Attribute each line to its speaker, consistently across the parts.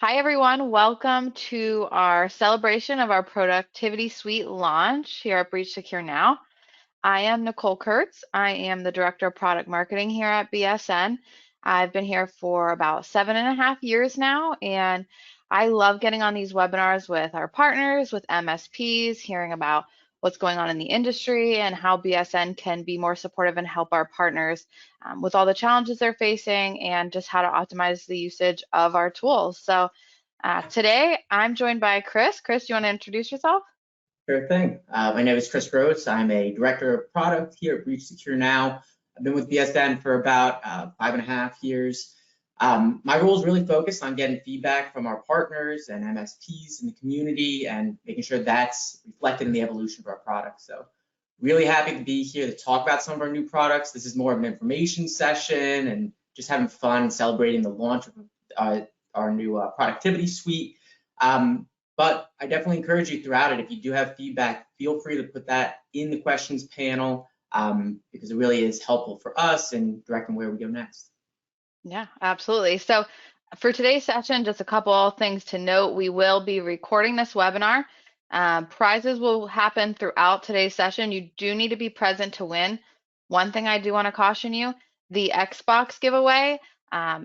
Speaker 1: Hi, everyone. Welcome to our celebration of our Productivity Suite launch here at Breach Secure Now. I am Nicole Kurtz. I am the Director of Product Marketing here at BSN. I've been here for about 7.5 years now, and I love getting on these webinars with our partners, with MSPs, hearing about what's going on in the industry and how BSN can be more supportive and help our partners with all the challenges they're facing and just how to optimize the usage of our tools. So today I'm joined by Chris. Chris, do you want to introduce yourself?
Speaker 2: Sure thing. My name is Chris Rhodes. I'm a director of product here at Breach Secure Now. I've been with BSN for about 5.5 years. My role is really focused on getting feedback from our partners and MSPs in the community and making sure that's reflected in the evolution of our product. So really happy to be here to talk about some of our new products. This is more of an information session and just having fun and celebrating the launch of our new productivity suite. But I definitely encourage you throughout it, if you do have feedback, feel free to put that in the questions panel because it really is helpful for us in directing where we go next.
Speaker 1: Yeah, absolutely. So for today's session, just a couple things to note. We will be recording this webinar. Prizes will happen throughout today's session. You do need to be present to win. One thing I do want to caution you, the Xbox giveaway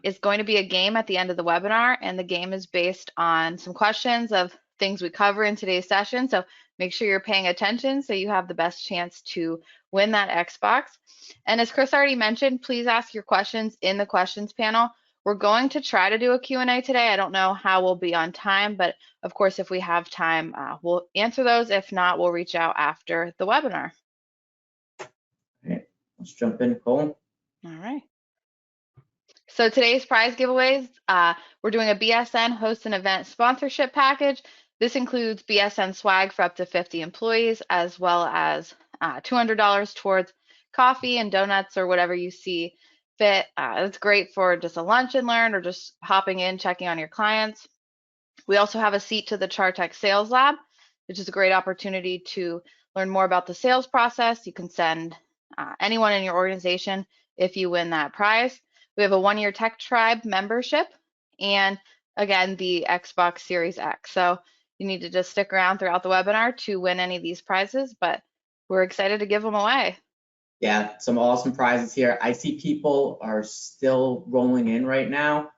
Speaker 1: is going to be a game at the end of the webinar, and the game is based on some questions of things we cover in today's session. So make sure you're paying attention so you have the best chance to win that Xbox. And as Chris already mentioned, please ask your questions in the questions panel. We're going to try to do a Q&A today. I don't know how we'll be on time, but of course, if we have time, we'll answer those. If not, we'll reach out after the webinar.
Speaker 2: All right, let's jump in, Nicole.
Speaker 1: All right. So today's prize giveaways, we're doing a BSN host and event sponsorship package. This includes BSN swag for up to 50 employees, as well as $200 towards coffee and donuts or whatever you see fit. It's great for just a lunch and learn or just hopping in, checking on your clients. We also have a seat to the Chartech Sales Lab, which is a great opportunity to learn more about the sales process. You can send anyone in your organization if you win that prize. We have a 1-year Tech Tribe membership and again, the Xbox Series X. So you need to just stick around throughout the webinar to win any of these prizes, but we're excited to give them away.
Speaker 2: Yeah, some awesome prizes here. I see people are still rolling in right now.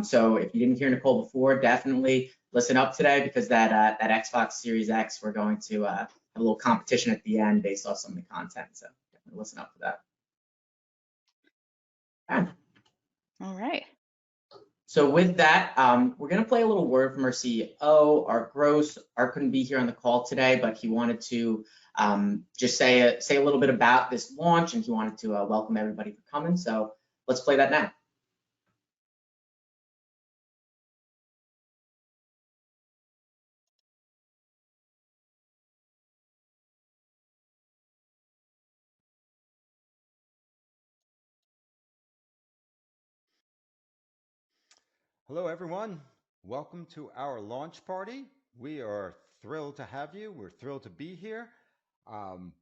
Speaker 2: So if you didn't hear Nicole before, definitely listen up today because that Xbox Series X, we're going to have a little competition at the end based off some of the content. So definitely listen up for that.
Speaker 1: All right.
Speaker 2: So with that, we're going to play a little word from our CEO. Art Gross. Art couldn't be here on the call today, but he wanted to just say a little bit about this launch, and he wanted to welcome everybody for coming. So let's play that now.
Speaker 3: Hello, everyone. Welcome to our launch party. We are thrilled to have you. We're thrilled to be here.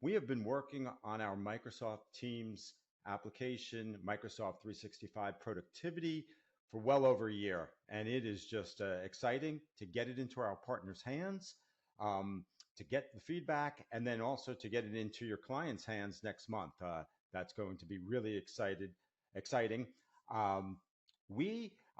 Speaker 3: We have been working on our Microsoft Teams application, Microsoft 365 productivity, for well over a year. And it is just exciting to get it into our partners' hands, to get the feedback, and then also to get it into your clients' hands next month. That's going to be really exciting.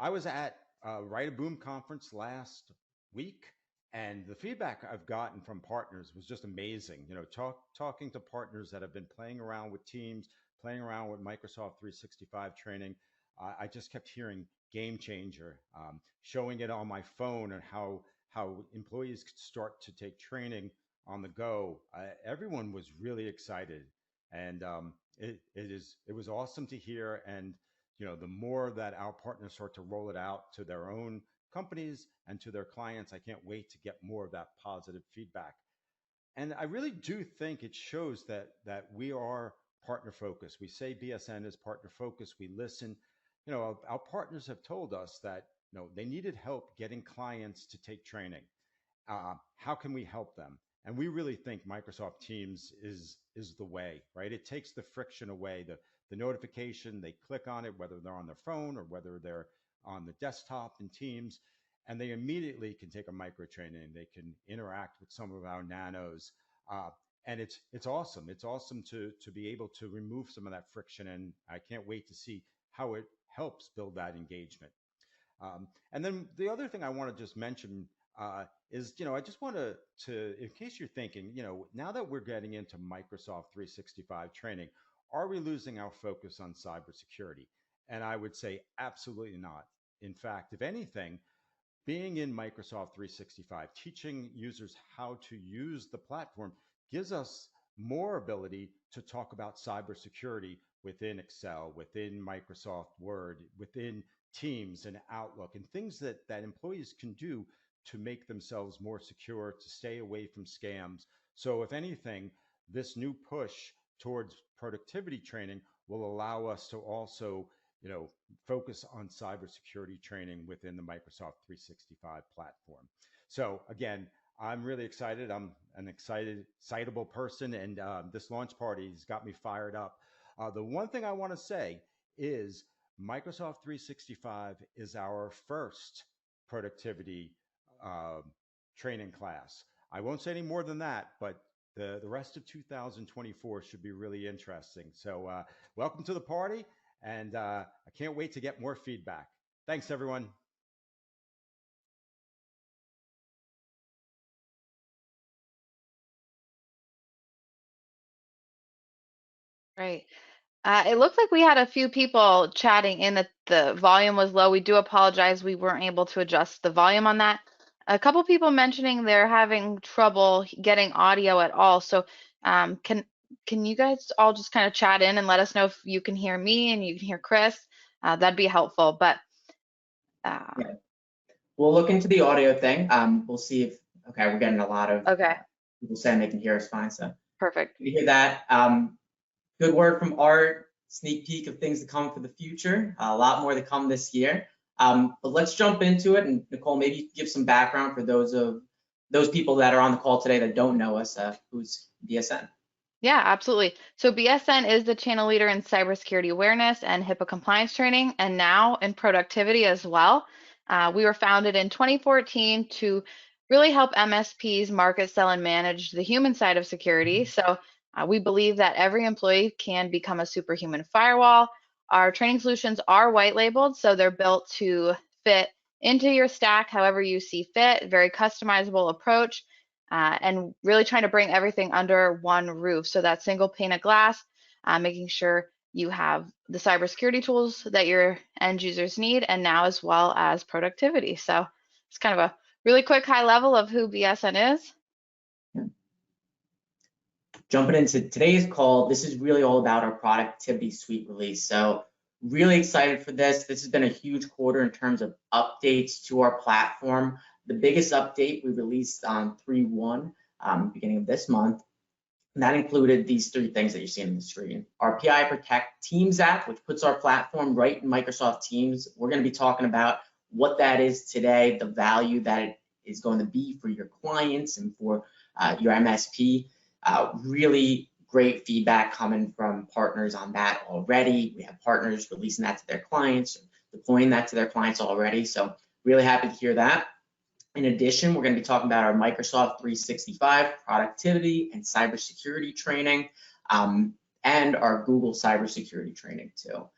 Speaker 3: I was at Write a Boom conference last week, and the feedback I've gotten from partners was just amazing. You know, talking to partners that have been playing around with Teams, playing around with Microsoft 365 training, I just kept hearing game changer, showing it on my phone and how employees could start to take training on the go. Everyone was really excited, and it was awesome to hear. And you know, the more that our partners start to roll it out to their own companies and to their clients, I can't wait to get more of that positive feedback. And I really do think it shows that we are partner focused. We say BSN is partner focused. We listen. You know, our partners have told us that they needed help getting clients to take training. How can we help them? And we really think Microsoft Teams is the way, right? It takes the friction away, the notification, they click on it, whether they're on their phone or whether they're on the desktop in Teams, and they immediately can take a micro training. They can interact with some of our nanos. And it's awesome. It's awesome to be able to remove some of that friction, and I can't wait to see how it helps build that engagement. And then the other thing I want to just mention is, I just want to, in case you're thinking, now that we're getting into Microsoft 365 training, are we losing our focus on cybersecurity? And I would say absolutely not. In fact, if anything, being in Microsoft 365, teaching users how to use the platform gives us more ability to talk about cybersecurity within Excel, within Microsoft Word, within Teams and Outlook, and things that employees can do to make themselves more secure, to stay away from scams. So if anything, this new push towards productivity training will allow us to also focus on cybersecurity training within the Microsoft 365 platform. So again, I'm really excited. I'm an excitable person, and this launch party has got me fired up. The one thing I want to say is Microsoft 365 is our first productivity uh, training class. I won't say any more than that, but the rest of 2024 should be really interesting. So welcome to the party, and I can't wait to get more feedback. Thanks, everyone.
Speaker 1: Right. It looked like we had a few people chatting in that the volume was low. We do apologize. We weren't able to adjust the volume on that. A couple people mentioning they're having trouble getting audio at all. So can you guys all just kind of chat in and let us know if you can hear me and you can hear Chris? That'd be helpful. But
Speaker 2: Yeah. We'll look into the audio thing. We'll see if, okay, we're getting a lot of
Speaker 1: okay,
Speaker 2: people saying they can hear us fine. So
Speaker 1: perfect.
Speaker 2: you hear that. Good word from Art, sneak peek of things to come for the future. A lot more to come this year. But let's jump into it. And Nicole, maybe you can give some background for those people that are on the call today that don't know us. Who's BSN?
Speaker 1: Yeah, absolutely. So BSN is the channel leader in cybersecurity awareness and HIPAA compliance training, and now in productivity as well. We were founded in 2014 to really help MSPs market, sell, and manage the human side of security. So we believe that every employee can become a superhuman firewall. Our training solutions are white labeled, so they're built to fit into your stack however you see fit, very customizable approach and really trying to bring everything under one roof. So that single pane of glass, making sure you have the cybersecurity tools that your end users need, and now as well as productivity. So it's kind of a really quick high level of who BSN is.
Speaker 2: Jumping into today's call, this is really all about our productivity suite release. So really excited for this. This has been a huge quarter in terms of updates to our platform. The biggest update we released on 3/1, beginning of this month, and that included these three things that you're seeing on the screen. Our PI Protect Teams app, which puts our platform right in Microsoft Teams. We're going to be talking about what that is today, the value that it is going to be for your clients and for your MSP. Really great feedback coming from partners on that already. We have partners releasing that to their clients, deploying that to their clients already. So really happy to hear that. In addition, we're going to be talking about our Microsoft 365 productivity and cybersecurity training, and our Google cybersecurity training too.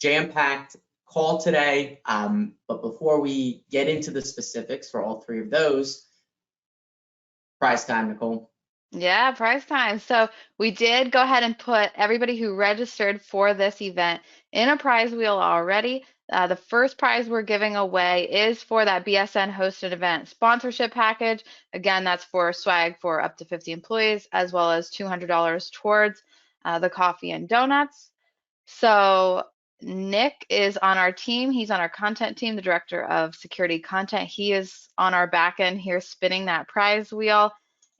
Speaker 2: Jam-packed call today, but before we get into the specifics for all three of those, prize time, Nicole.
Speaker 1: Yeah, prize time. So we did go ahead and put everybody who registered for this event in a prize wheel already. The first prize we're giving away is for that BSN hosted event sponsorship package. Again, that's for swag for up to 50 employees, as well as $200 towards the coffee and donuts. So Nick is on our team. He's on our content team, the director of security content. He is on our back end here spinning that prize wheel.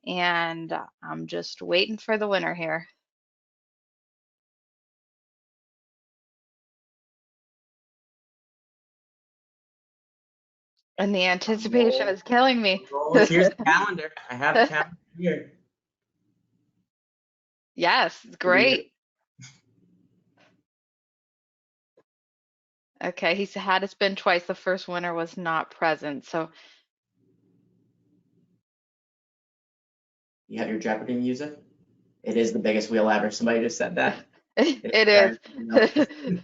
Speaker 1: And I'm just waiting for the winner here. And the anticipation is killing me.
Speaker 2: Here's the calendar. I have the calendar here.
Speaker 1: Yes, great. Okay, he had to spin twice. The first winner was not present. So
Speaker 2: You have your Jeopardy music? It is the biggest wheel ever. Somebody just said that. It is
Speaker 1: it
Speaker 2: very real.
Speaker 1: is.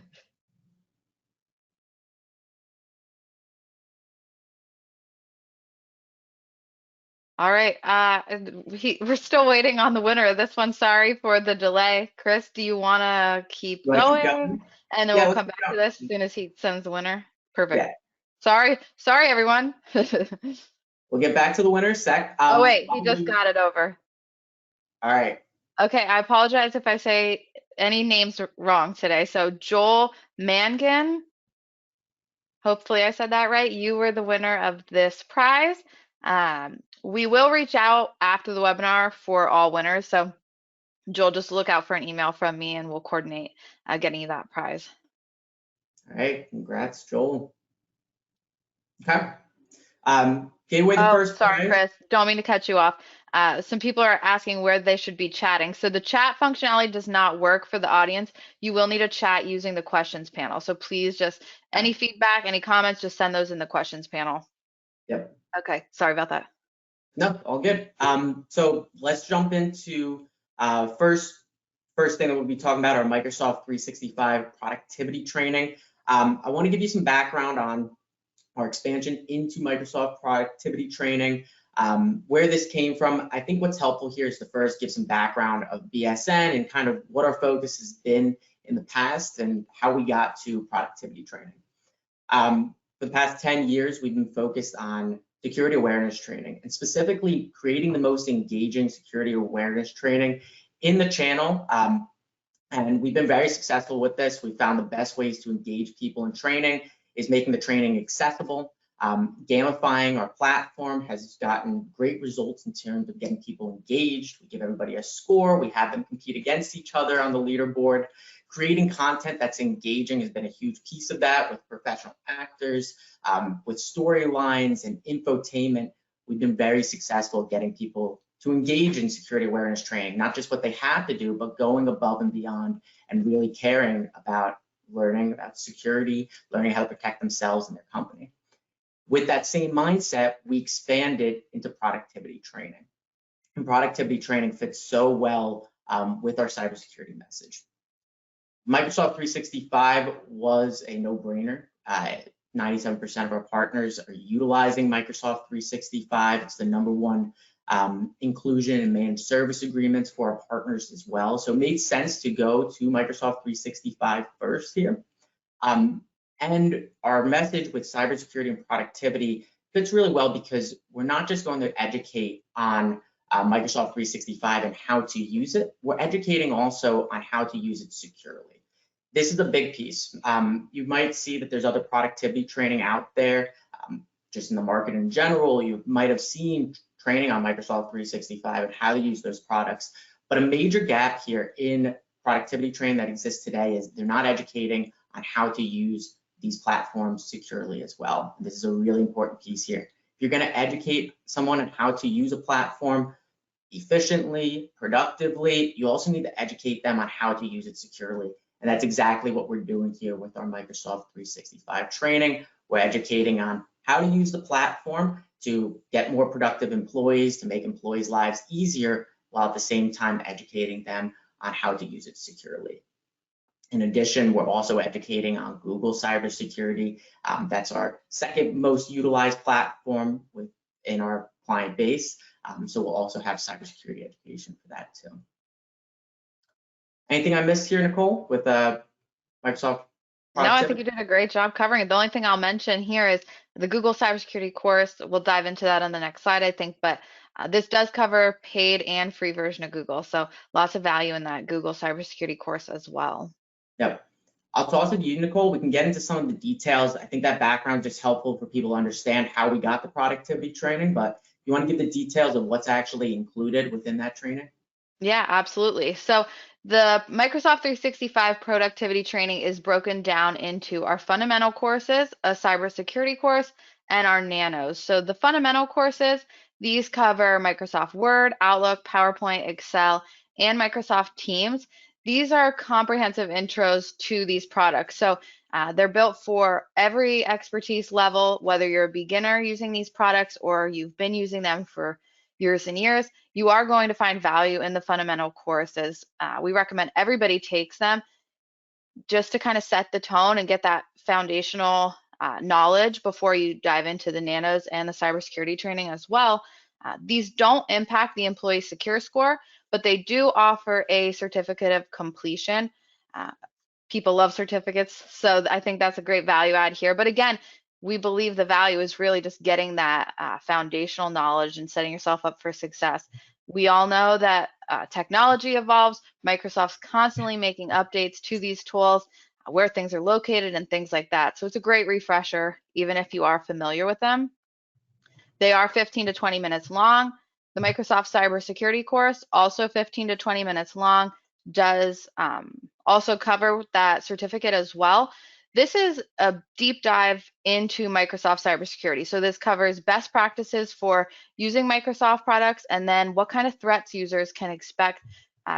Speaker 1: All right. We're still waiting on the winner of this one. Sorry for the delay. Chris, do you want to keep
Speaker 2: You want to keep
Speaker 1: going?
Speaker 2: going?
Speaker 1: And then
Speaker 2: Yeah,
Speaker 1: we'll
Speaker 2: let's
Speaker 1: come
Speaker 2: keep
Speaker 1: back to this as
Speaker 2: going.
Speaker 1: soon as he sends the winner. Perfect.
Speaker 2: Yeah,
Speaker 1: Sorry, everyone.
Speaker 2: we'll get back to the winner sec.
Speaker 1: Oh, wait, he just got it over.
Speaker 2: All right.
Speaker 1: Okay, I apologize if I say any names wrong today. So Joel Mangan, hopefully I said that right. You were the winner of this prize. We will reach out after the webinar for all winners. So Joel, just look out for an email from me and we'll coordinate getting you that prize.
Speaker 2: All right. Congrats, Joel. Okay. Gave away the
Speaker 1: Oh,
Speaker 2: first
Speaker 1: sorry,
Speaker 2: prize.
Speaker 1: Chris. Don't mean to cut you off. Some people are asking where they should be chatting. So the chat functionality does not work for the audience. You will need to chat using the questions panel. So please just any feedback, any comments, just send those in the questions panel.
Speaker 2: Yep.
Speaker 1: Okay, sorry about that.
Speaker 2: No, all good. So let's jump into first thing that we'll be talking about our Microsoft 365 productivity training. I want to give you some background on our expansion into Microsoft productivity training, where this came from. I think what's helpful here is to first give some background of BSN and kind of what our focus has been in the past and how we got to productivity training. For the past 10 years, we've been focused on security awareness training and specifically creating the most engaging security awareness training in the channel. And we've been very successful with this. We found the best ways to engage people in training is making the training accessible. Gamifying our platform has gotten great results in terms of getting people engaged. We give everybody a score. We have them compete against each other on the leaderboard. Creating content that's engaging has been a huge piece of that with professional actors, with storylines and infotainment. We've been very successful at getting people to engage in security awareness training, not just what they have to do, but going above and beyond and really caring about learning about security, learning how to protect themselves and their company. With that same mindset, we expanded into productivity training. And productivity training fits so well with our cybersecurity message. Microsoft 365 was a no-brainer. 97% of our partners are utilizing Microsoft 365. It's the #1 inclusion and managed service agreements for our partners as well. So it made sense to go to Microsoft 365 first here. And our message with cybersecurity and productivity fits really well because we're not just going to educate on Microsoft 365 and how to use it. We're educating also on how to use it securely. This is a big piece. You might see that there's other productivity training out there, just in the market in general. You might have seen training on Microsoft 365 and how to use those products. But a major gap here in productivity training that exists today is they're not educating on how to use these platforms securely as well. This is a really important piece here. If you're going to educate someone on how to use a platform efficiently, productively, you also need to educate them on how to use it securely. And that's exactly what we're doing here with our Microsoft 365 training. We're educating on how to use the platform to get more productive employees, to make employees' lives easier, while at the same time educating them on how to use it securely. In addition, we're also educating on Google cybersecurity. That's our second most utilized platform within our client base. So we'll also have cybersecurity education for that too. Anything I missed here, Nicole, with Microsoft
Speaker 1: No, I think
Speaker 2: productivity?
Speaker 1: you did a great job covering it. The only thing I'll mention here is the Google cybersecurity course. We'll dive into that on the next slide, I think, but this does cover paid and free version of Google. So lots of value in that Google cybersecurity course as well.
Speaker 2: Yep. I'll toss it to you, Nicole. We can get into some of the details. I think that background is just helpful for people to understand how we got the productivity training, but you want to give the details of what's actually included within that training?
Speaker 1: Yeah, absolutely. So the Microsoft 365 productivity training is broken down into our fundamental courses, a cybersecurity course, and our Nanos. So the fundamental courses, these cover Microsoft Word, Outlook, PowerPoint, Excel, and Microsoft Teams. these are comprehensive intros to these products. So they're built for every expertise level, whether you're a beginner using these products or you've been using them for years and years. You are going to find value in the fundamental courses. We recommend everybody takes them just to kind of set the tone and get that foundational knowledge before you dive into the Nanos and the cybersecurity training as well. These don't impact the employee secure score, but they do offer a certificate of completion. People love certificates, so I think that's a great value add here. But again, we believe the value is really just getting that foundational knowledge and setting yourself up for success. We all know that technology evolves. Microsoft's constantly making updates to these tools, where things are located and things like that. So it's a great refresher, even if you are familiar with them. They are 15 to 20 minutes long. The Microsoft cybersecurity course, also 15 to 20 minutes long, does also cover that certificate as well. This is a deep dive into Microsoft cybersecurity. So this covers best practices for using Microsoft products, and then what kind of threats users can expect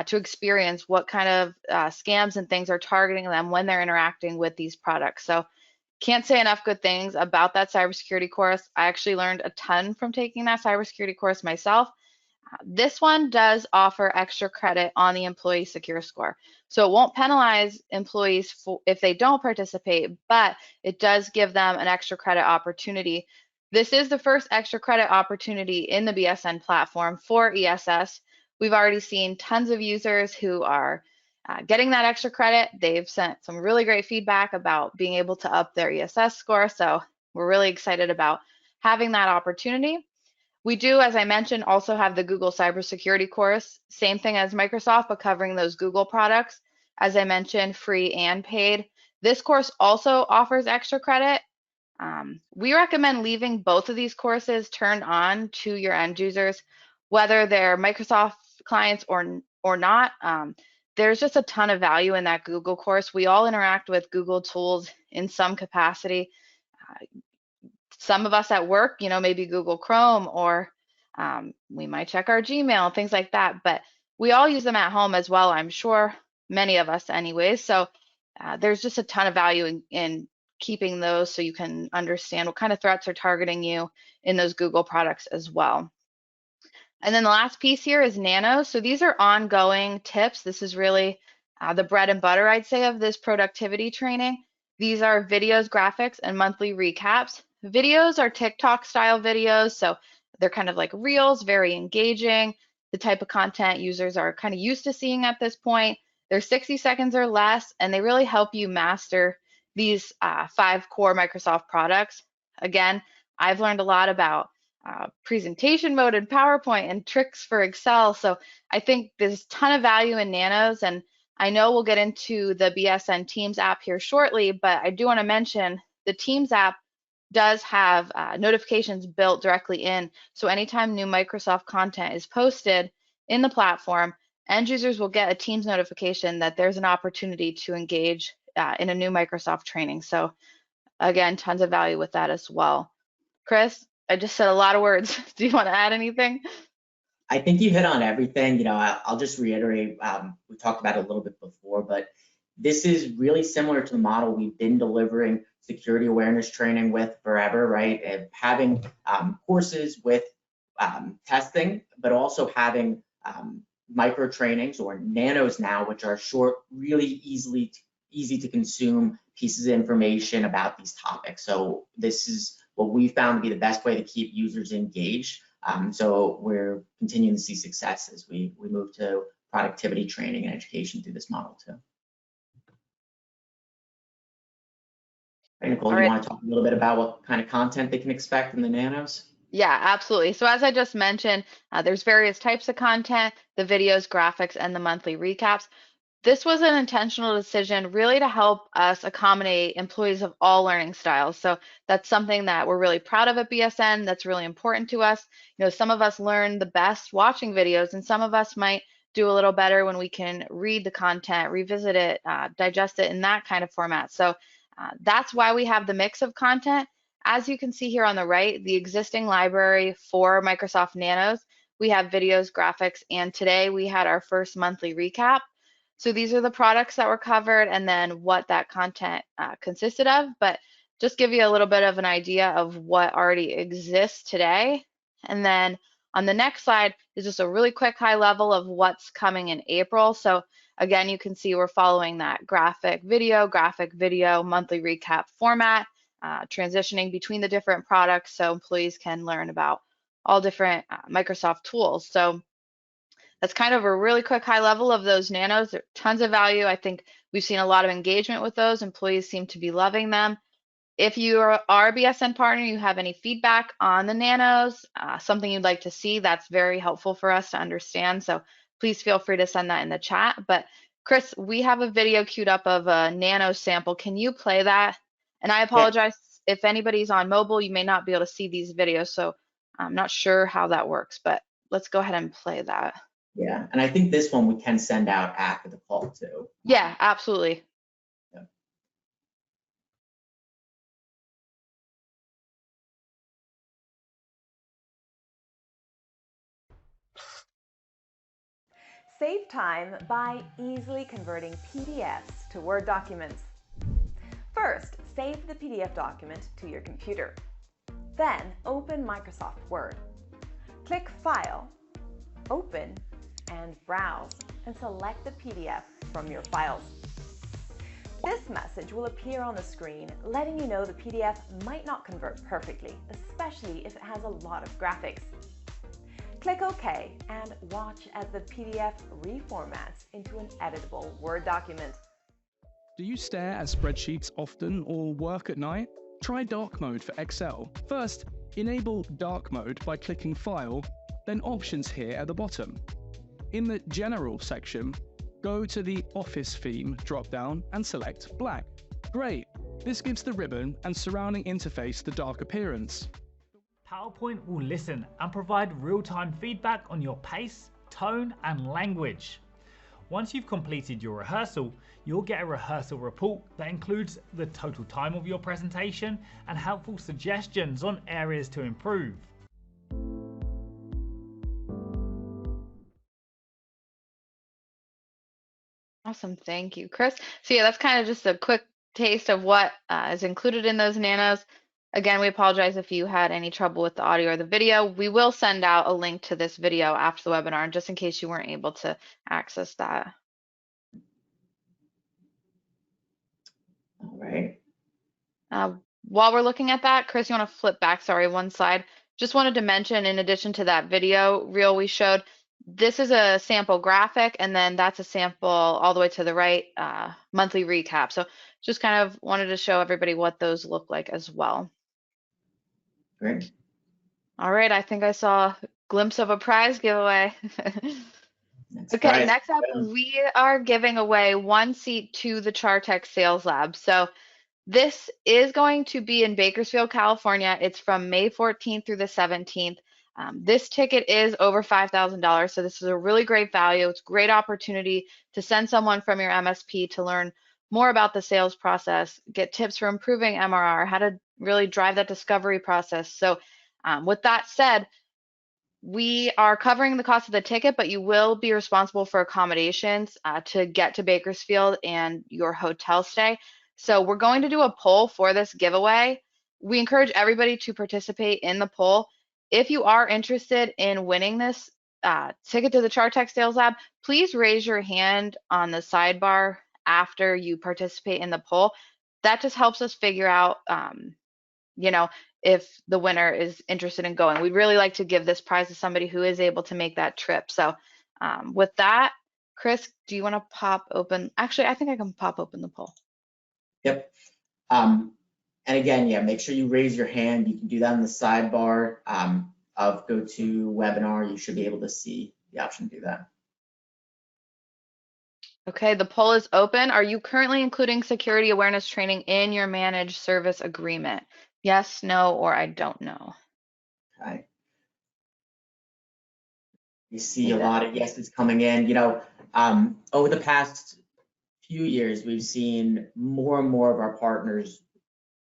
Speaker 1: to experience, what kind of scams and things are targeting them when they're interacting with these products. So can't say enough good things about that cybersecurity course. I actually learned a ton from taking that cybersecurity course myself. This one does offer extra credit on the employee secure score. So it won't penalize employees if they don't participate, but it does give them an extra credit opportunity. This is the first extra credit opportunity in the BSN platform for ESS. We've already seen tons of users who are getting that extra credit. They've sent some really great feedback about being able to up their ESS score. So we're really excited about having that opportunity. We do, as I mentioned, also have the Google cybersecurity course, same thing as Microsoft, but covering those Google products. As I mentioned, free and paid. This course also offers extra credit. We recommend leaving both of these courses turned on to your end users, whether they're Microsoft clients or not. There's just a ton of value in that Google course. We all interact with Google tools in some capacity. Some of us at work, maybe Google Chrome, or we might check our Gmail, things like that. But we all use them at home as well, I'm sure, many of us anyways. So there's just a ton of value in keeping those so you can understand what kind of threats are targeting you in those Google products as well. And then the last piece here is Nanos. So these are ongoing tips. This is really the bread and butter, I'd say, of this productivity training. These are videos, graphics, and monthly recaps. Videos are TikTok style videos, so they're kind of like reels, very engaging, the type of content users are kind of used to seeing at this point. They're 60 seconds or less, and they really help you master these 5 core Microsoft products. Again, I've learned a lot about presentation mode and PowerPoint and tricks for Excel. So I think there's a ton of value in Nanos, and I know we'll get into the BSN Teams app here shortly, but I do want to mention the Teams app does have notifications built directly in. So anytime new Microsoft content is posted in the platform, end users will get a Teams notification that there's an opportunity to engage in a new Microsoft training. So again, tons of value with that as well. Chris, I just said a lot of words. Do you want to add anything?
Speaker 2: I think you hit on everything. I'll just reiterate, we talked about it a little bit before, but this is really similar to the model we've been delivering security awareness training with forever, right? And having courses with testing, but also having micro trainings or nanos now, which are short, really easy to consume pieces of information about these topics. So this is what we found to be the best way to keep users engaged. So we're continuing to see success as we move to productivity training and education through this model too. Hey, Nicole, you want to talk a little bit about what kind of content they can expect in the Nanos?
Speaker 1: Yeah, absolutely. So as I just mentioned, there's various types of content, the videos, graphics, and the monthly recaps. This was an intentional decision really to help us accommodate employees of all learning styles. So that's something that we're really proud of at BSN. That's really important to us. Some of us learn the best watching videos, and some of us might do a little better when we can read the content, revisit it, digest it in that kind of format. So that's why we have the mix of content. As you can see here on the right, the existing library for Microsoft Nanos, we have videos, graphics, and today we had our first monthly recap. So these are the products that were covered and then what that content consisted of, but just give you a little bit of an idea of what already exists today. And then on the next slide is just a really quick high level of what's coming in April. So again, you can see we're following that graphic video, monthly recap format, transitioning between the different products so employees can learn about all different Microsoft tools. So that's kind of a really quick high level of those Nanos. There are tons of value. I think we've seen a lot of engagement with those. Employees seem to be loving them. If you are a BSN partner, you have any feedback on the Nanos, something you'd like to see, that's very helpful for us to understand. So please feel free to send that in the chat. But Chris, we have a video queued up of a Nano sample. Can you play that? And I apologize if anybody's on mobile, you may not be able to see these videos. So I'm not sure how that works, but let's go ahead and play that.
Speaker 2: Yeah, and I think this one we can send out after the call too.
Speaker 1: Yeah, absolutely.
Speaker 2: Yeah.
Speaker 4: Save time by easily converting PDFs to Word documents. First, save the PDF document to your computer. Then, open Microsoft Word. Click File, Open, and Browse, and select the PDF from your files. This message will appear on the screen, letting you know the PDF might not convert perfectly, especially if it has a lot of graphics. Click OK and watch as the PDF reformats into an editable Word document.
Speaker 5: Do you stare at spreadsheets often or work at night? Try dark mode for Excel. First, enable dark mode by clicking File, then Options here at the bottom. In the General section, go to the Office theme drop-down and select Black. Great! This gives the ribbon and surrounding interface the dark appearance.
Speaker 6: PowerPoint will listen and provide real-time feedback on your pace, tone, and language. Once you've completed your rehearsal, you'll get a rehearsal report that includes the total time of your presentation and helpful suggestions on areas to improve.
Speaker 1: Awesome, thank you, Chris. So yeah, that's kind of just a quick taste of what is included in those Nanos. Again, we apologize if you had any trouble with the audio or the video. We will send out a link to this video after the webinar, just in case you weren't able to access that.
Speaker 2: All right.
Speaker 1: While we're looking at that, Chris, you want to flip back, sorry, one slide. Just wanted to mention, in addition to that video reel we showed, this is a sample graphic, and then that's a sample all the way to the right, monthly recap. So just kind of wanted to show everybody what those look like as well.
Speaker 2: Great.
Speaker 1: All right, I think I saw a glimpse of a prize giveaway.
Speaker 2: Okay,
Speaker 1: next up, we are giving away 1 seat to the Chartech Sales Lab. So this is going to be in Bakersfield, California. It's from May 14th through the 17th. This ticket is over $5,000, so this is a really great value. It's a great opportunity to send someone from your MSP to learn more about the sales process, get tips for improving MRR, how to really drive that discovery process. So with that said, we are covering the cost of the ticket, but you will be responsible for accommodations to get to Bakersfield and your hotel stay. So we're going to do a poll for this giveaway. We encourage everybody to participate in the poll. If you are interested in winning this ticket to the Chartech Sales Lab, please raise your hand on the sidebar after you participate in the poll. That just helps us figure out, you know, if the winner is interested in going. We'd really like to give this prize to somebody who is able to make that trip. So with that, Chris, do you want to pop open? Actually, I think I can pop open the poll.
Speaker 2: Yep. And again, yeah, make sure you raise your hand. You can do that in the sidebar of GoToWebinar. You should be able to see the option to do that.
Speaker 1: Okay, the poll is open. Are you currently including security awareness training in your managed service agreement? Yes, no, or I don't know.
Speaker 2: Okay. You see a lot of yeses coming in. You know, over the past few years, we've seen more and more of our partners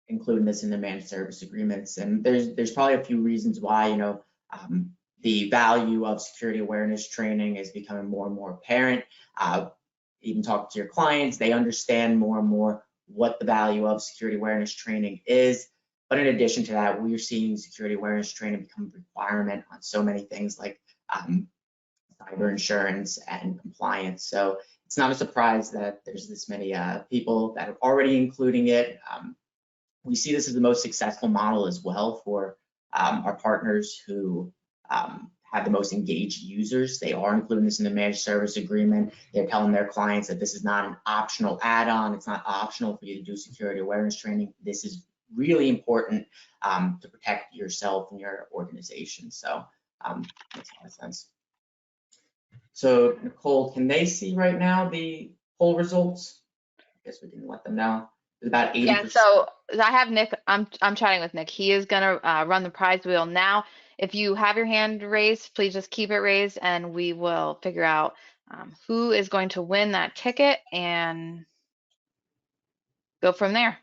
Speaker 2: including this in their managed service agreements. And there's probably a few reasons why, you know, the value of security awareness training is becoming more and more apparent. even talking to your clients, they understand more and more what the value of security awareness training is. But in addition to that, we're seeing security awareness training become a requirement on so many things like cyber insurance and compliance. So it's not a surprise that there's this many people that are already including it. We see this as the most successful model as well for our partners who have the most engaged users. They are including this in the managed service agreement. They're telling their clients that this is not an optional add-on. It's not optional for you to do security awareness training. This is really important to protect yourself and your organization. So makes a lot of sense. So Nicole, can they see right now the poll results? I guess we can let them know. It's about 80%.
Speaker 1: Yeah, so I have Nick, I'm chatting with Nick. He is gonna run the prize wheel now. If you have your hand raised, please just keep it raised and we will figure out who is going to win that ticket and go from there.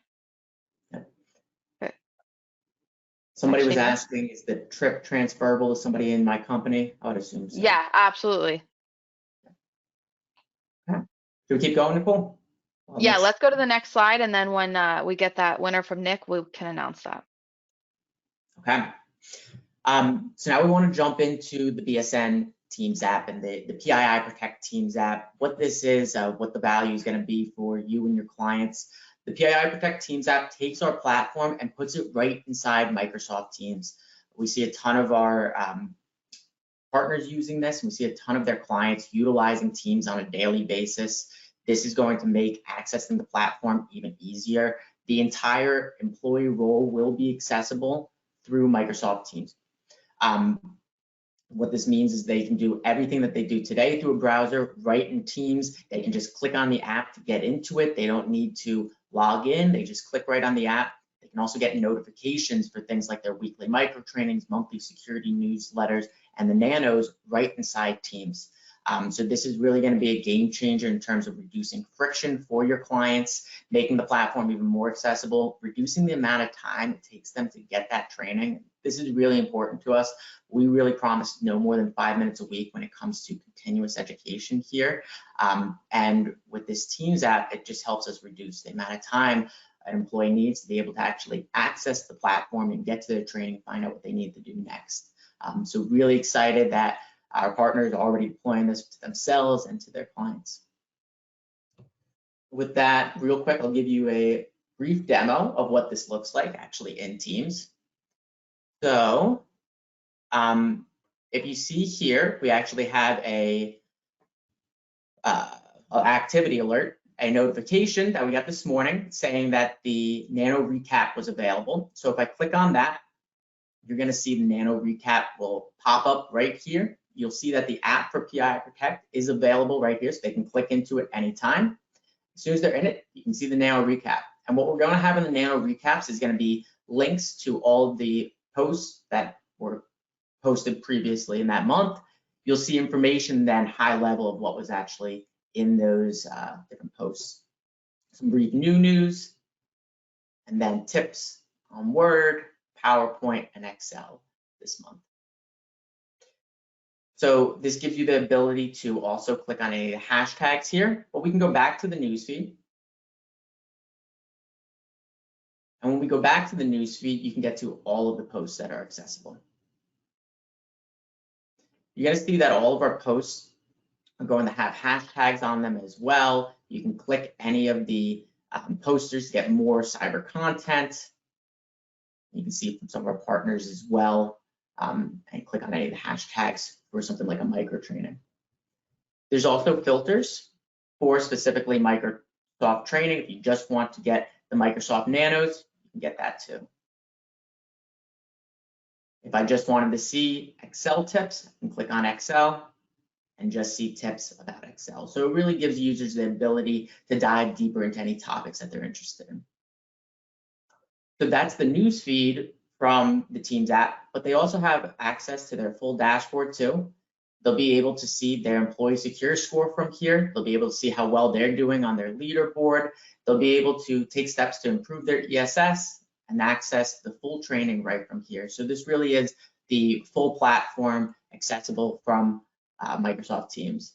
Speaker 2: Somebody was
Speaker 1: Actually,
Speaker 2: asking, is the trip transferable to somebody in my company? I would assume so.
Speaker 1: yeah, absolutely.
Speaker 2: Okay. Should we keep going, Nicole?
Speaker 1: Yeah, let's go to the next slide, and then when we get that winner from Nick, we can announce that.
Speaker 2: Okay. So now we want to jump into the BSN Teams app and the PII Protect Teams app. What this is, what the value is going to be for you and your clients. The PII Protect Teams app takes our platform and puts it right inside Microsoft Teams. We see a ton of our partners using this, and we see a ton of their clients utilizing Teams on a daily basis. This is going to make accessing the platform even easier. The entire employee role will be accessible through Microsoft Teams. What this means is they can do everything that they do today through a browser right in Teams. They can just click on the app to get into it. They don't need to log in. They just click right on the app. They can also get notifications for things like their weekly micro trainings, monthly security newsletters, and the Nanos right inside Teams. So this is really going to be a game changer in terms of reducing friction for your clients, making the platform even more accessible, reducing the amount of time it takes them to get that training. This is really important to us. We really promise no more than 5 minutes a week when it comes to continuous education here. And with this Teams app, it just helps us reduce the amount of time an employee needs to be able to actually access the platform and get to their training and find out what they need to do next. So really excited that our partners are already deploying this to themselves and to their clients. With that, real quick, I'll give you a brief demo of what this looks like actually in Teams. So if you see here, we actually have a activity alert, a notification that we got this morning saying that the Nano recap was available. So if I click on that, you're going to see the Nano recap will pop up right here. You'll see that the app for PII Protect is available right here, so they can click into it anytime. As soon as they're in it, you can see the Nano recap. And what we're going to have in the Nano recaps is going to be links to all of the posts that were posted previously in that month. You'll see information then high level of what was actually in those different posts. Some brief new news, and then tips on Word, PowerPoint, and Excel this month. So this gives you the ability to also click on any of the hashtags here, but we can go back to the newsfeed. And when we go back to the newsfeed, you can get to all of the posts that are accessible. You're going to see that all of our posts are going to have hashtags on them as well. You can click any of the posters to get more cyber content. You can see from some of our partners as well, and click on any of the hashtags for something like a micro training. There's also filters for specifically Microsoft training. If you just want to get the Microsoft Nanos, you can get that too. If I just wanted to see Excel tips, I can click on Excel and just see tips about Excel. So it really gives users the ability to dive deeper into any topics that they're interested in. So that's the news feed from the Teams app, but they also have access to their full dashboard too. They'll be able to see their employee secure score from here. They'll be able to see how well they're doing on their leaderboard. They'll be able to take steps to improve their ESS and access the full training right from here. So this really is the full platform accessible from Microsoft Teams.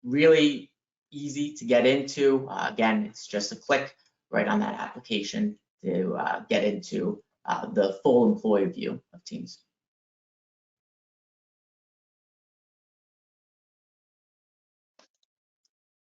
Speaker 2: Really easy to get into. Again, it's just a click right on that application to get into the full employee view of Teams.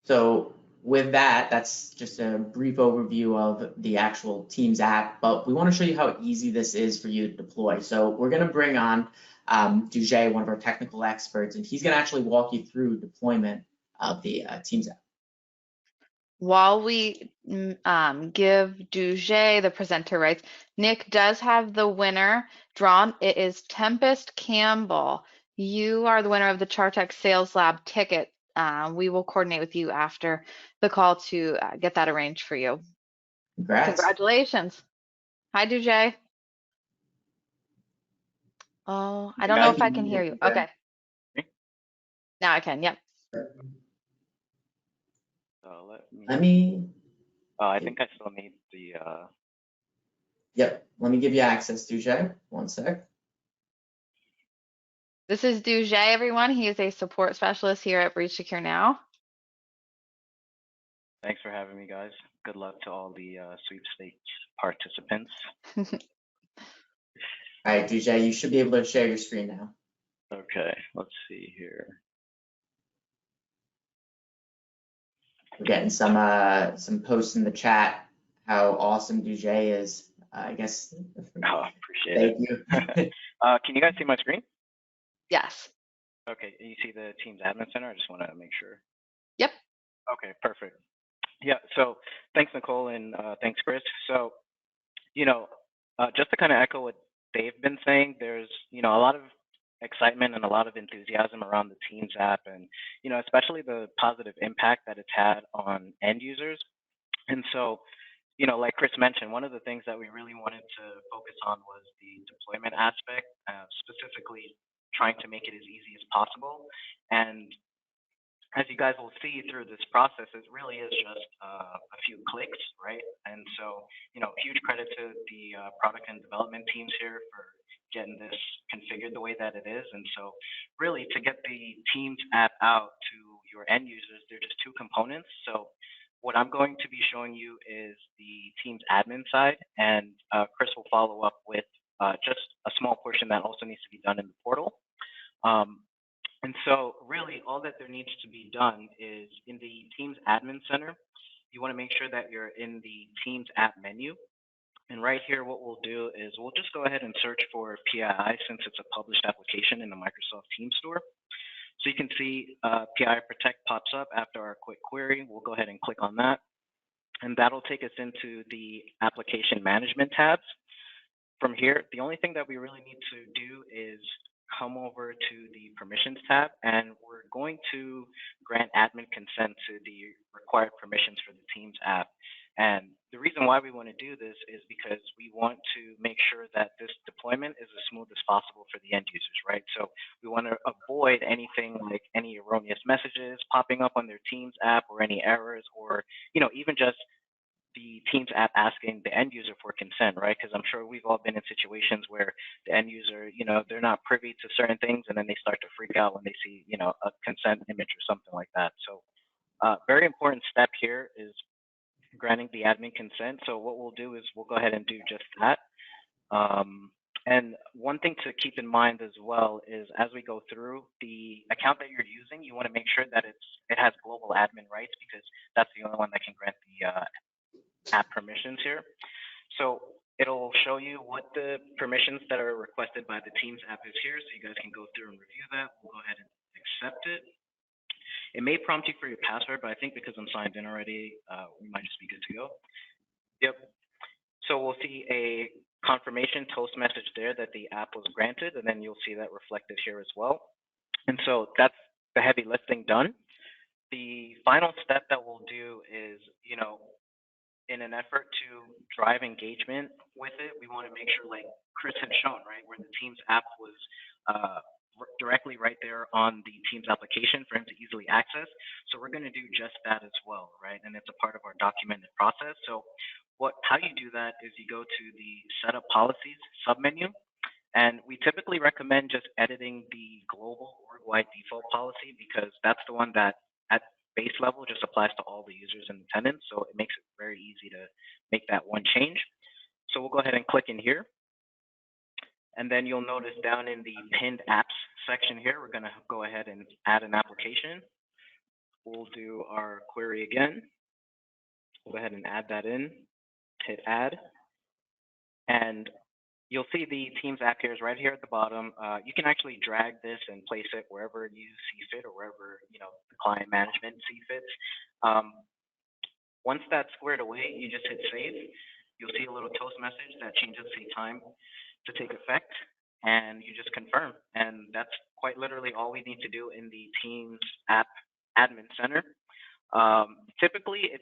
Speaker 2: So with that, that's just a brief overview of the actual Teams app, but we want to show you how easy this is for you to deploy. So we're going to bring on Dujay, one of our technical experts, and he's going to actually walk you through deployment of the Teams app.
Speaker 1: While we give Dujay the presenter rights, Nick does have the winner drawn. It is Tempest Campbell. You are the winner of the Chartech Sales Lab ticket. We will coordinate with you after the call to get that arranged for you.
Speaker 2: Congrats.
Speaker 1: Congratulations. Hi, Dujay. Oh, I don't know if I can hear you. Okay. Now I can, yep.
Speaker 2: Let me.
Speaker 7: I think I still need the.
Speaker 2: Yep. Let me give you access, Dujay. One sec.
Speaker 1: This is Dujay, everyone. He is a support specialist here at Breach Secure Now.
Speaker 7: Thanks for having me, guys. Good luck to all the sweepstakes participants.
Speaker 2: All right, Dujay, you should be able to share your screen now.
Speaker 7: Okay, let's see here.
Speaker 2: We're getting some posts in the chat how awesome Dujay is. I guess.
Speaker 7: Oh, appreciate it.
Speaker 2: Thank you.
Speaker 7: Can you guys see my screen?
Speaker 1: Yes.
Speaker 7: Okay, you see the Teams Admin Center? I just want to make sure.
Speaker 1: Yep.
Speaker 7: Okay, perfect. Yeah, so thanks, Nicole, and thanks, Chris. So, just to kind of echo what they've been saying, there's, a lot of excitement and a lot of enthusiasm around the Teams app and, especially the positive impact that it's had on end users. And so, like Chris mentioned, one of the things that we really wanted to focus on was the deployment aspect, specifically trying to make it as easy as possible. And as you guys will see through this process, it really is just a few clicks, right? And so, huge credit to the product and development teams here for getting this configured the way that it is. And so really to get the Teams app out to your end users, there are just two components. So what I'm going to be showing you is the Teams admin side, and Chris will follow up with just a small portion that also needs to be done in the portal. And so really all that there needs to be done is in the Teams Admin Center, you want to make sure that you're in the Teams app menu. And right here, what we'll do is we'll just go ahead and search for PII since it's a published application in the Microsoft Teams Store. So you can see PII Protect pops up after our quick query. We'll go ahead and click on that. And that'll take us into the application management tabs. From here, the only thing that we really need to do is come over to the permissions tab, and we're going to grant admin consent to the required permissions for the Teams app. And the reason why we want to do this is because we want to make sure that this deployment is as smooth as possible for the end users, right? So we want to avoid anything like any erroneous messages popping up on their Teams app or any errors, or even just the Teams app asking the end user for consent, right? Because I'm sure we've all been in situations where the end user, they're not privy to certain things, and then they start to freak out when they see, a consent image or something like that. So very important step here is granting the admin consent. So what we'll do is we'll go ahead and do just that. And one thing to keep in mind as well is as we go through the account that you're using, you want to make sure that it has global admin rights, because that's the only one that can grant the app permissions here. So it'll show you what the permissions that are requested by the Teams app is here, so you guys can go through and review that. We'll go ahead and accept it. It may prompt you for your password, but I think because I'm signed in already, we might just be good to go. Yep. So we'll see a confirmation toast message there that the app was granted, and then you'll see that reflected here as well. And so that's the heavy lifting done. The final step that we'll do is, in an effort to drive engagement with it, we want to make sure, like Chris had shown, right, where the Teams app was directly right there on the Teams application for him to easily access. So we're going to do just that as well, right? And it's a part of our documented process. So how you do that is you go to the Setup Policies submenu, and we typically recommend just editing the global org-wide default policy, because that's the one that base level just applies to all the users and the tenants, so it makes it very easy to make that one change. So we'll go ahead and click in here. And then you'll notice down in the pinned apps section here, we're going to go ahead and add an application. We'll do our query again. We'll go ahead and add that in, hit add. And you'll see the Teams app here is right here at the bottom. You can actually drag this and place it wherever you see fit or wherever the client management see fits. Once that's squared away, you just hit save. You'll see a little toast message that changes the time to take effect, and you just confirm. And that's quite literally all we need to do in the Teams app admin center. Typically, it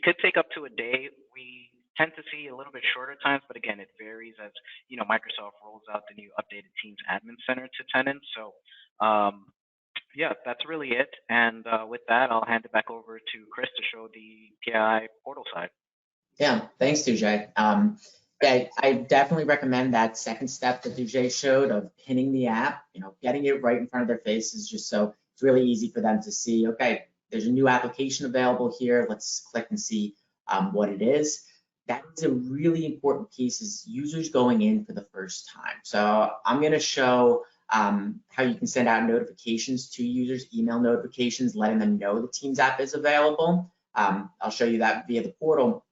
Speaker 7: could take up to a day. We tend to see a little bit shorter times, but again, it varies as Microsoft rolls out the new updated Teams admin center to tenants. So yeah, that's really it. And with that, I'll hand it back over to Chris to show the PI portal side.
Speaker 2: Yeah, thanks, Dujay. Yeah, I definitely recommend that second step that Dujay showed of pinning the app, getting it right in front of their faces, just so it's really easy for them to see, okay, there's a new application available here. Let's click and see what it is. That is a really important piece, is users going in for the first time. So I'm going to show how you can send out notifications to users, email notifications, letting them know the Teams app is available. I'll show you that via the portal.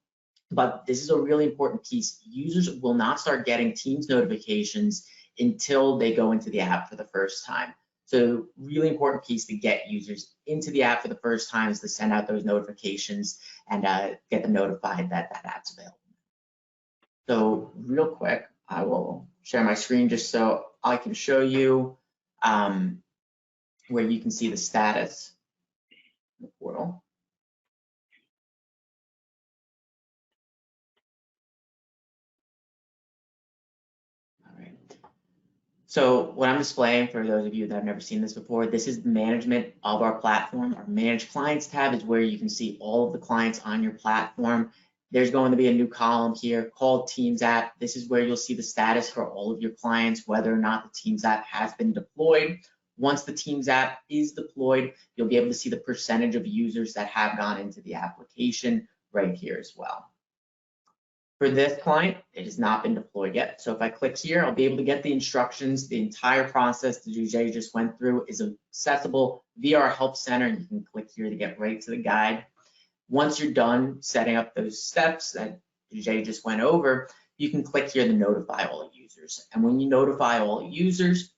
Speaker 2: But this is a really important piece. Users will not start getting Teams notifications until they go into the app for the first time. So really important piece to get users into the app for the first time is to send out those notifications and get them notified that that app's available. So real quick, I will share my screen just so I can show you where you can see the status in the portal. So what I'm displaying, for those of you that have never seen this before, this is the management of our platform. Our Manage Clients tab is where you can see all of the clients on your platform. There's going to be a new column here called Teams App. This is where you'll see the status for all of your clients, whether or not the Teams App has been deployed. Once the Teams App is deployed, you'll be able to see the percentage of users that have gone into the application right here as well. For this client, it has not been deployed yet. So if I click here, I'll be able to get the instructions. The entire process that Dujay just went through is accessible via our help center. You can click here to get right to the guide. Once you're done setting up those steps that Dujay just went over, you can click here to notify all users. And when you notify all users,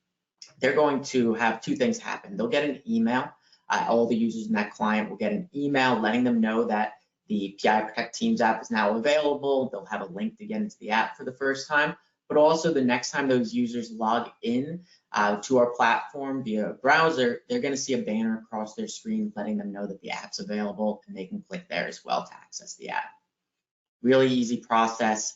Speaker 2: they're going to have two things happen. They'll get an email. All the users in that client will get an email letting them know that the PI Protect Teams app is now available. They'll have a link to get into the app for the first time, but also the next time those users log in to our platform via a browser, they're going to see a banner across their screen letting them know that the app's available, and they can click there as well to access the app. Really easy process.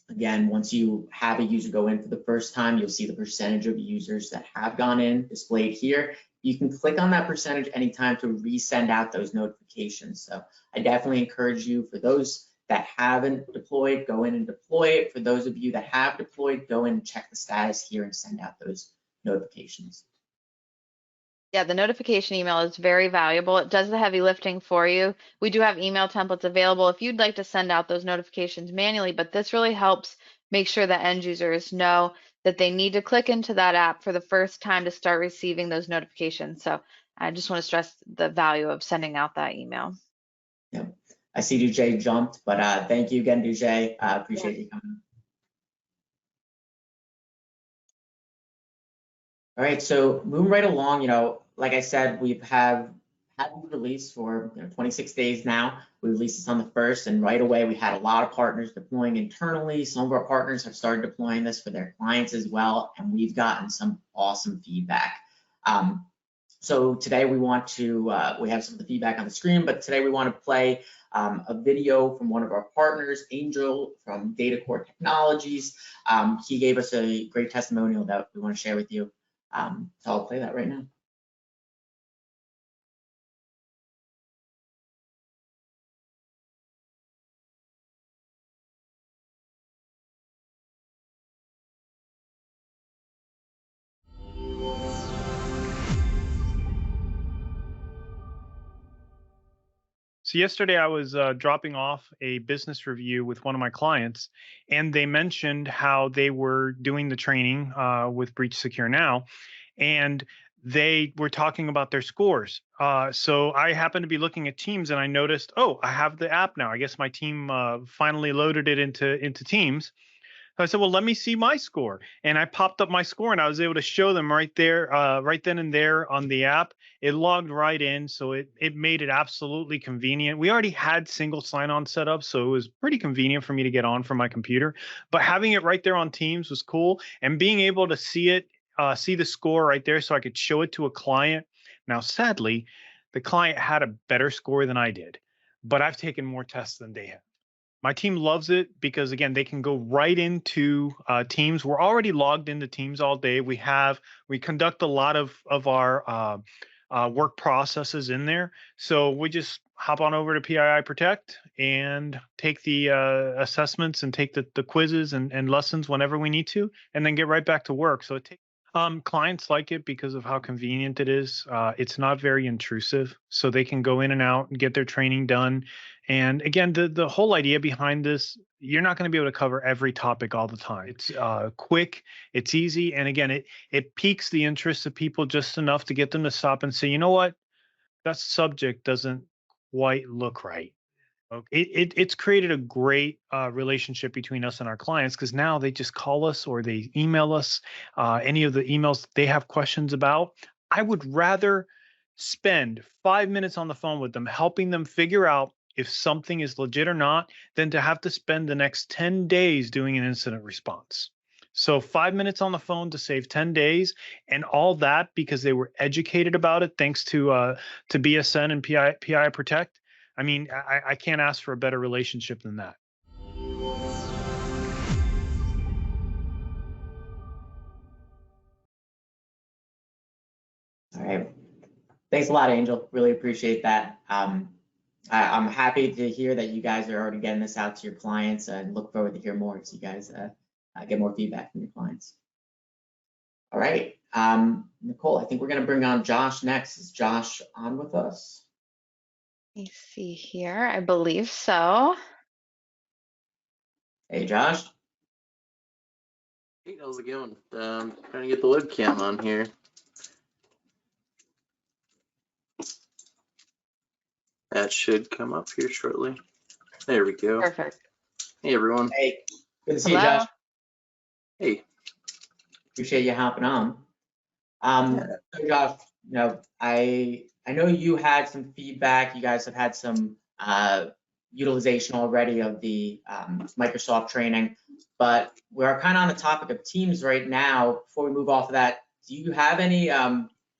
Speaker 2: Again, once you have a user go in for the first time, you'll see the percentage of users that have gone in displayed here. You can click on that percentage anytime to resend out those notifications. So I definitely encourage you, for those that haven't deployed, go in and deploy it. For those of you that have deployed, go in and check the status here and send out those notifications.
Speaker 1: Yeah, the notification email is very valuable. It does the heavy lifting for you. We do have email templates available if you'd like to send out those notifications manually, but this really helps make sure that end users know that they need to click into that app for the first time to start receiving those notifications. So I just want to stress the value of sending out that email.
Speaker 2: Yeah, I see Dujay jumped, but thank you again, Dujay. Appreciate you coming. All right, so moving right along, like I said, we've had released for 26 days now. We released this on the 1st, and right away we had a lot of partners deploying internally. Some of our partners have started deploying this for their clients as well, and we've gotten some awesome feedback. So today we want to, we have some of the feedback on the screen, but today we want to play a video from one of our partners, Angel from Data Core Technologies. He gave us a great testimonial that we want to share with you. So I'll play that right now.
Speaker 8: So yesterday I was dropping off a business review with one of my clients, and they mentioned how they were doing the training with Breach Secure Now, and they were talking about their scores. So I happened to be looking at Teams, and I noticed, oh, I have the app now. I guess my team finally loaded it into Teams. So I said, well, let me see my score. And I popped up my score, and I was able to show them right there, right then and there on the app. It logged right in, so it made it absolutely convenient. We already had single sign-on set up, so it was pretty convenient for me to get on from my computer. But having it right there on Teams was cool, and being able to see it, see the score right there, so I could show it to a client. Now, sadly, the client had a better score than I did, but I've taken more tests than they have. My team loves it because, again, they can go right into Teams. We're already logged into Teams all day. We conduct a lot of our work processes in there. So we just hop on over to PII Protect and take the assessments and take the quizzes and lessons whenever we need to, and then get right back to work. So it takes clients like it because of how convenient it is. It's not very intrusive, so they can go in and out and get their training done. And again, the whole idea behind this, you're not going to be able to cover every topic all the time. It's quick, it's easy, and again, it piques the interest of people just enough to get them to stop and say, you know what, that subject doesn't quite look right. It's created a great relationship between us and our clients, because now they just call us or they email us any of the emails they have questions about. I would rather spend 5 minutes on the phone with them, helping them figure out if something is legit or not, than to have to spend the next 10 days doing an incident response. So 5 minutes on the phone to save 10 days, and all that because they were educated about it, thanks to BSN and PI Protect. I mean, I can't ask for a better relationship than that.
Speaker 2: All right. Thanks a lot, Angel. Really appreciate that. I'm happy to hear that you guys are already getting this out to your clients, and look forward to hear more as you guys get more feedback from your clients. All right. Nicole, I think we're going to bring on Josh next. Is Josh on with us?
Speaker 1: Let me see here. I believe so.
Speaker 2: Hey, Josh.
Speaker 9: Hey, how's it going? Trying to get the webcam on here. That should come up here shortly. There we go.
Speaker 1: Perfect.
Speaker 9: Hey, everyone.
Speaker 2: Hey, good to see you,
Speaker 1: Hello.
Speaker 2: Josh.
Speaker 9: Hey.
Speaker 2: Appreciate you hopping on. So Josh, I know you had some feedback. You guys have had some utilization already of the Microsoft training, but we are kind of on the topic of Teams right now. Before we move off of that, do you have any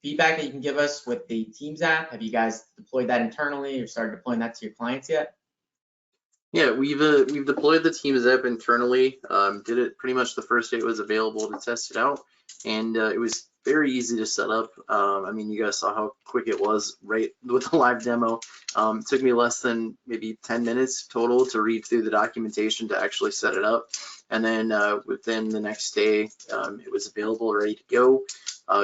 Speaker 2: feedback that you can give us with the Teams app? Have you guys deployed that internally or started deploying that to your clients yet?
Speaker 9: Yeah, we've deployed the Teams app internally. Did it pretty much the first day it was available to test it out, and it was very easy to set up. I mean, you guys saw how quick it was right with the live demo. It took me less than maybe 10 minutes total to read through the documentation to actually set it up, and then within the next day, it was available, ready to go.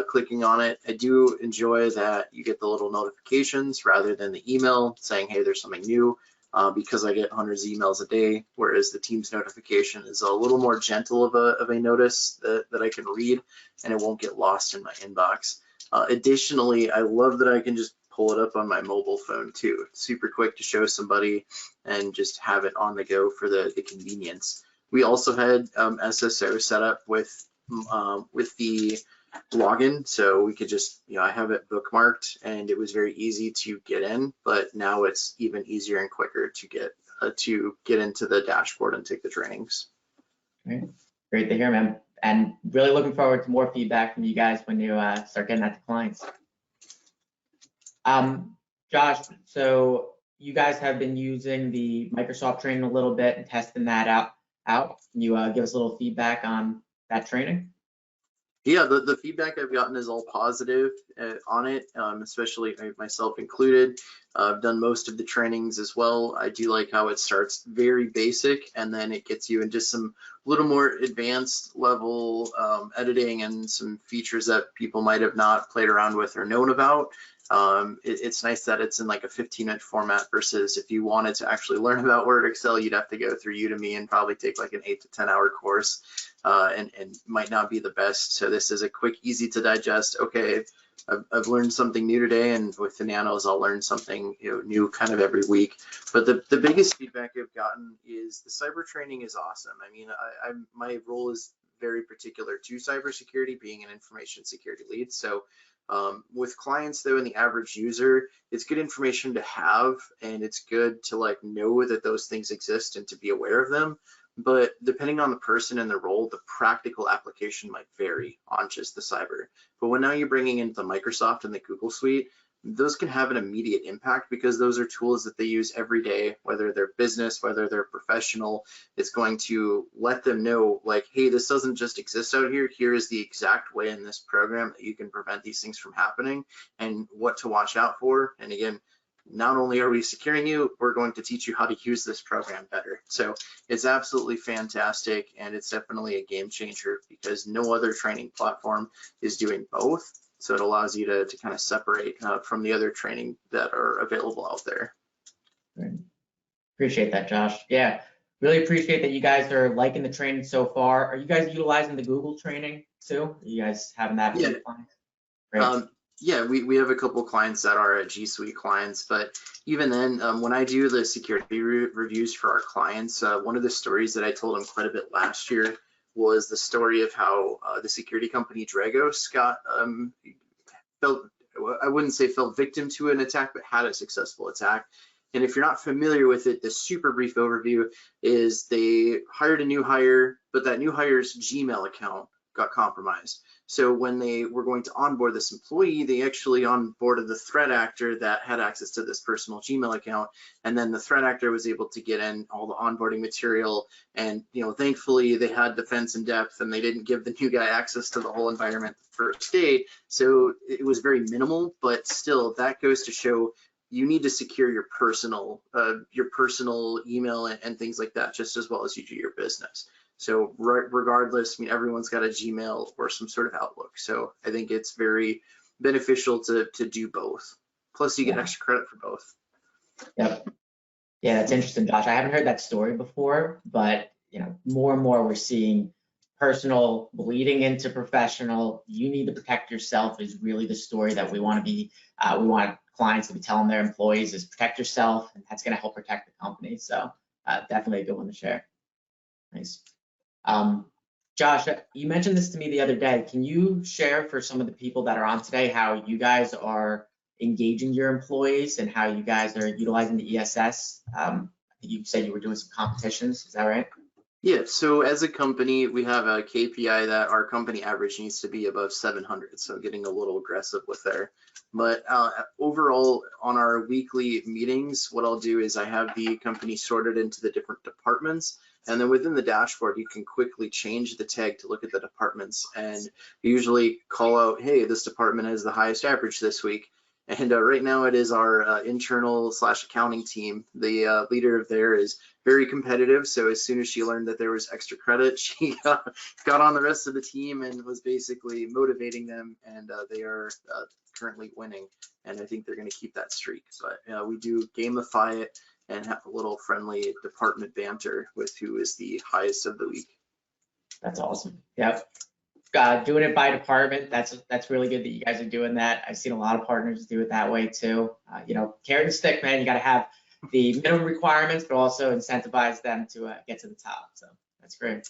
Speaker 9: Clicking on it, I do enjoy that you get the little notifications rather than the email saying, hey, there's something new. Because I get hundreds of emails a day, whereas the Teams notification is a little more gentle of a notice that I can read, and it won't get lost in my inbox. Additionally, I love that I can just pull it up on my mobile phone too. It's super quick to show somebody and just have it on the go for the convenience. We also had SSO set up with the login, so we could just, I have it bookmarked, and it was very easy to get in, but now it's even easier and quicker to get into the dashboard and take the trainings.
Speaker 2: Great to hear, man, and really looking forward to more feedback from you guys when you start getting that to clients. Josh, so you guys have been using the Microsoft training a little bit and testing that out. Can you give us a little feedback on that training?
Speaker 9: Yeah, the feedback I've gotten is all positive on it, especially myself included. I've done most of the trainings as well. I do like how it starts very basic, and then it gets you into some little more advanced level editing and some features that people might have not played around with or known about. It's nice that it's in like a 15-minute format versus if you wanted to actually learn about Word, Excel, you'd have to go through Udemy and probably take like an 8 to 10 hour course, and might not be the best. So this is a quick, easy to digest. Okay, I've learned something new today, and with the Nanos, I'll learn something new kind of every week. But the biggest feedback I've gotten is the cyber training is awesome. I mean, my role is very particular to cybersecurity, being an information security lead. So with clients though, and the average user, it's good information to have, and it's good to like know that those things exist and to be aware of them. But depending on the person and the role, the practical application might vary on just the cyber. But when now you're bringing in the Microsoft and the Google suite, those can have an immediate impact because those are tools that they use every day, whether they're business, whether they're professional. It's going to let them know like, hey, this doesn't just exist out here. Here is the exact way in this program that you can prevent these things from happening and what to watch out for. And again, not only are we securing you, we're going to teach you how to use this program better. So it's absolutely fantastic, and it's definitely a game changer because no other training platform is doing both. So it allows you to kind of separate from the other training that are available out there.
Speaker 2: Great. Appreciate that, Josh. Yeah, really appreciate that you guys are liking the training so far. Are you guys utilizing the Google training too? Are you guys having that?
Speaker 9: Yeah.
Speaker 2: Great.
Speaker 9: Yeah, we have a couple clients that are G Suite clients, but even then, when I do the security reviews for our clients, one of the stories that I told them quite a bit last year was the story of how the security company Dragos got I wouldn't say fell victim to an attack, but had a successful attack. And if you're not familiar with it, the super brief overview is they hired a new hire, but that new hire's Gmail account got compromised. So when they were going to onboard this employee, they actually onboarded the threat actor that had access to this personal Gmail account. And then the threat actor was able to get in all the onboarding material. And, thankfully they had defense in depth and they didn't give the new guy access to the whole environment the first day. So it was very minimal, but still that goes to show you need to secure your personal email and things like that, just as well as you do your business. So regardless, everyone's got a Gmail or some sort of Outlook. So I think it's very beneficial to do both. Plus you get extra credit for both.
Speaker 2: Yep. Yeah, that's interesting, Josh. I haven't heard that story before, but more and more we're seeing personal bleeding into professional. You need to protect yourself is really the story that we want clients to be telling their employees is protect yourself, and that's going to help protect the company. So definitely a good one to share. Nice. Josh, you mentioned this to me the other day. Can you share for some of the people that are on today how you guys are engaging your employees and how you guys are utilizing the ESS? I think you said you were doing some competitions. Is that right?
Speaker 9: Yeah, so as a company, we have a KPI that our company average needs to be above 700, so getting a little aggressive with there. But overall, on our weekly meetings, what I'll do is I have the company sorted into the different departments, and then within the dashboard, you can quickly change the tag to look at the departments and usually call out, hey, this department has the highest average this week. And right now it is our internal / accounting team. The leader of there is very competitive. So as soon as she learned that there was extra credit, she got on the rest of the team and was basically motivating them. And they are currently winning. And I think they're going to keep that streak. But we do gamify it and have a little friendly department banter with who is the highest of the week.
Speaker 2: That's awesome. Yep. Doing it by department, that's really good that you guys are doing that. I've seen a lot of partners do it that way too. Carrot and stick, man. You got to have the minimum requirements, but also incentivize them to get to the top. So that's great.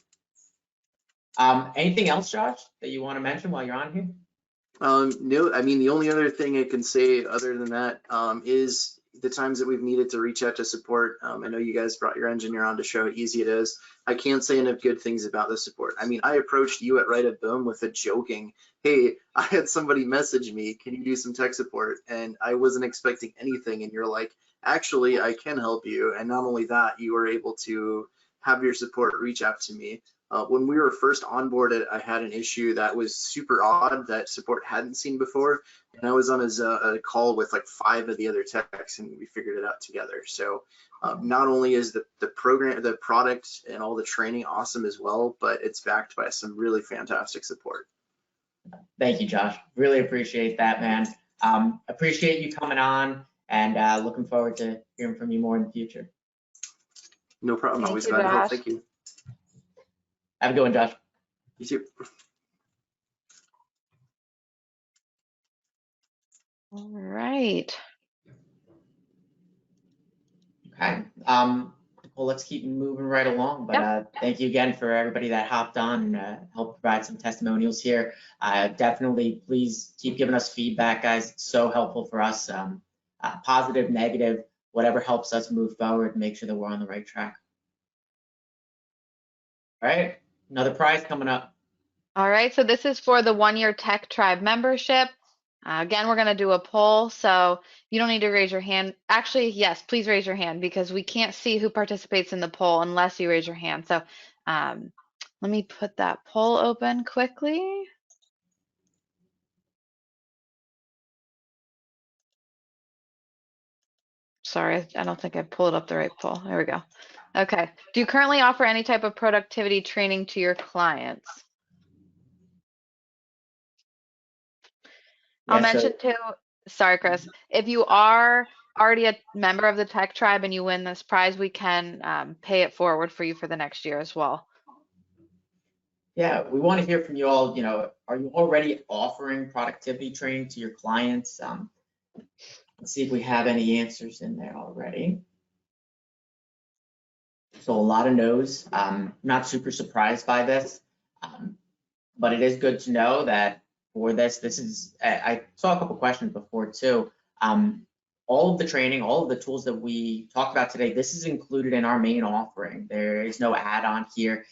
Speaker 2: Anything else, Josh, that you want to mention while you're on here?
Speaker 9: No, I mean, the only other thing I can say other than that is the times that we've needed to reach out to support. I know you guys brought your engineer on to show how easy it is. I can't say enough good things about the support. I mean, I approached you at Right at Boom with a joking, hey, I had somebody message me, can you do some tech support? And I wasn't expecting anything. And you're like, actually, I can help you. And not only that, you were able to have your support reach out to me. When we were first onboarded, I had an issue that was super odd that support hadn't seen before. And I was on a call with like 5 of the other techs and we figured it out together. So not only is the program, the product and all the training awesome as well, but it's backed by some really fantastic support.
Speaker 2: Thank you, Josh. Really appreciate that, man. Appreciate you coming on, and looking forward to hearing from you more in the future.
Speaker 9: No problem.
Speaker 1: Thank
Speaker 9: Always
Speaker 1: you,
Speaker 9: glad to help.
Speaker 1: Josh.
Speaker 9: Thank you.
Speaker 2: Have a good one, Josh.
Speaker 9: You too.
Speaker 1: All right.
Speaker 2: Okay. Well, let's keep moving right along. But thank you again for everybody that hopped on and helped provide some testimonials here. Definitely, please keep giving us feedback, guys. It's so helpful for us. Positive, negative, whatever helps us move forward and make sure that we're on the right track. All right, another prize coming up.
Speaker 1: All right, so this is for the 1-year Tech Tribe membership. Again, we're going to do a poll, so you don't need to raise your hand. Actually, yes, please raise your hand because we can't see who participates in the poll unless you raise your hand. So let me put that poll open quickly. Sorry, I don't think I pulled up the right poll. There we go. Okay. Do you currently offer any type of productivity training to your clients? I'll mention too, sorry, Chris, if you are already a member of the Tech Tribe and you win this prize, we can pay it forward for you for the next year as well.
Speaker 2: Yeah, we want to hear from you all. You know, are you already offering productivity training to your clients? Let's see if we have any answers in there already. So a lot of no's. Not super surprised by this, but it is good to know that for this is, I saw a couple questions before too. All of the training, all of the tools that we talked about today, this is included in our main offering. There is no add-on here.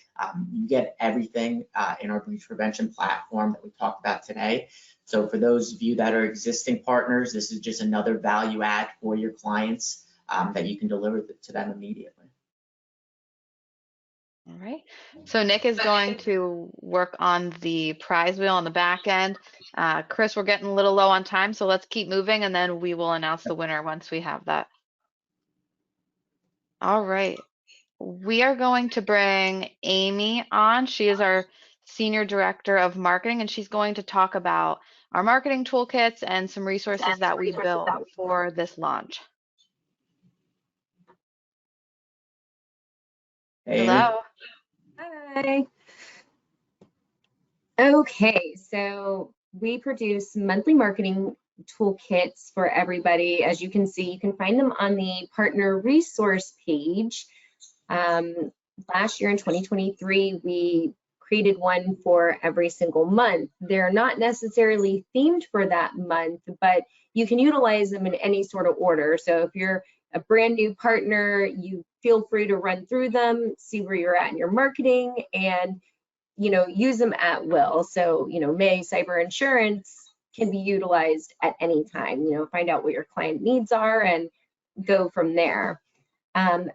Speaker 2: You get everything in our breach prevention platform that we talked about today. So for those of you that are existing partners, this is just another value add for your clients that you can deliver to them immediately.
Speaker 1: All right. So Nick is going to work on the prize wheel on the back end. Chris, we're getting a little low on time, so let's keep moving and then we will announce the winner once we have that. All right. We are going to bring Amy on. She is our Senior Director of Marketing, and she's going to talk about our marketing toolkits and some resources that we built for this launch.
Speaker 2: Hey,
Speaker 1: Hello.
Speaker 2: Amy.
Speaker 10: Hi. Okay, so we produce monthly marketing toolkits for everybody. As you can see, you can find them on the partner resource page. Last year in 2023, we created one for every single month. They're not necessarily themed for that month, but you can utilize them in any sort of order. So if you're a brand new partner, you feel free to run through them, see where you're at in your marketing, and use them at will. So, May cyber insurance can be utilized at any time. Find out what your client needs are and go from there.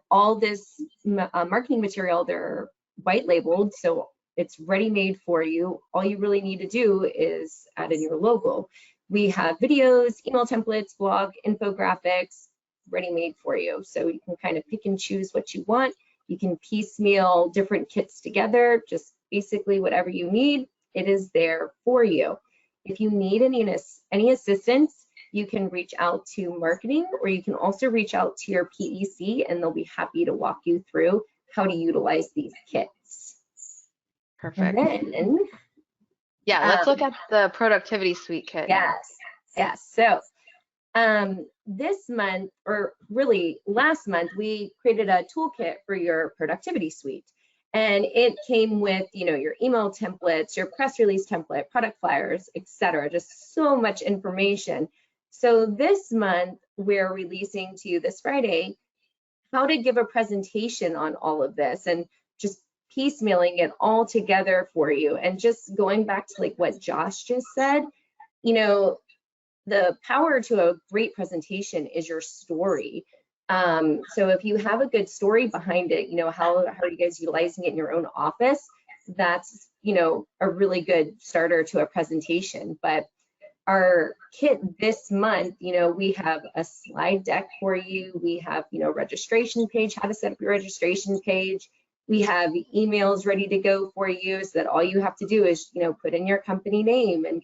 Speaker 10: All this marketing material, they're white labeled, so it's ready made for you. All you really need to do is add in your logo. We have videos, email templates, blog, infographics, ready made for you. So you can kind of pick and choose what you want. You can piecemeal different kits together, just basically whatever you need, it is there for you. If you need any assistance, you can reach out to marketing, or you can also reach out to your PEC and they'll be happy to walk you through how to utilize these kits.
Speaker 1: Perfect.
Speaker 10: And then,
Speaker 1: yeah, let's look at the productivity suite kit.
Speaker 10: Yes. So this month, or really last month, we created a toolkit for your productivity suite. And it came with, your email templates, your press release template, product flyers, etc. Just so much information. So this month, we're releasing to you this Friday how to give a presentation on all of this and just piecemealing it all together for you. And just going back to what Josh just said, the power to a great presentation is your story. So if you have a good story behind it, how are you guys utilizing it in your own office? That's, a really good starter to a presentation. But our kit this month, we have a slide deck for you. We have, registration page, how to set up your registration page. We have emails ready to go for you so that all you have to do is, put in your company name and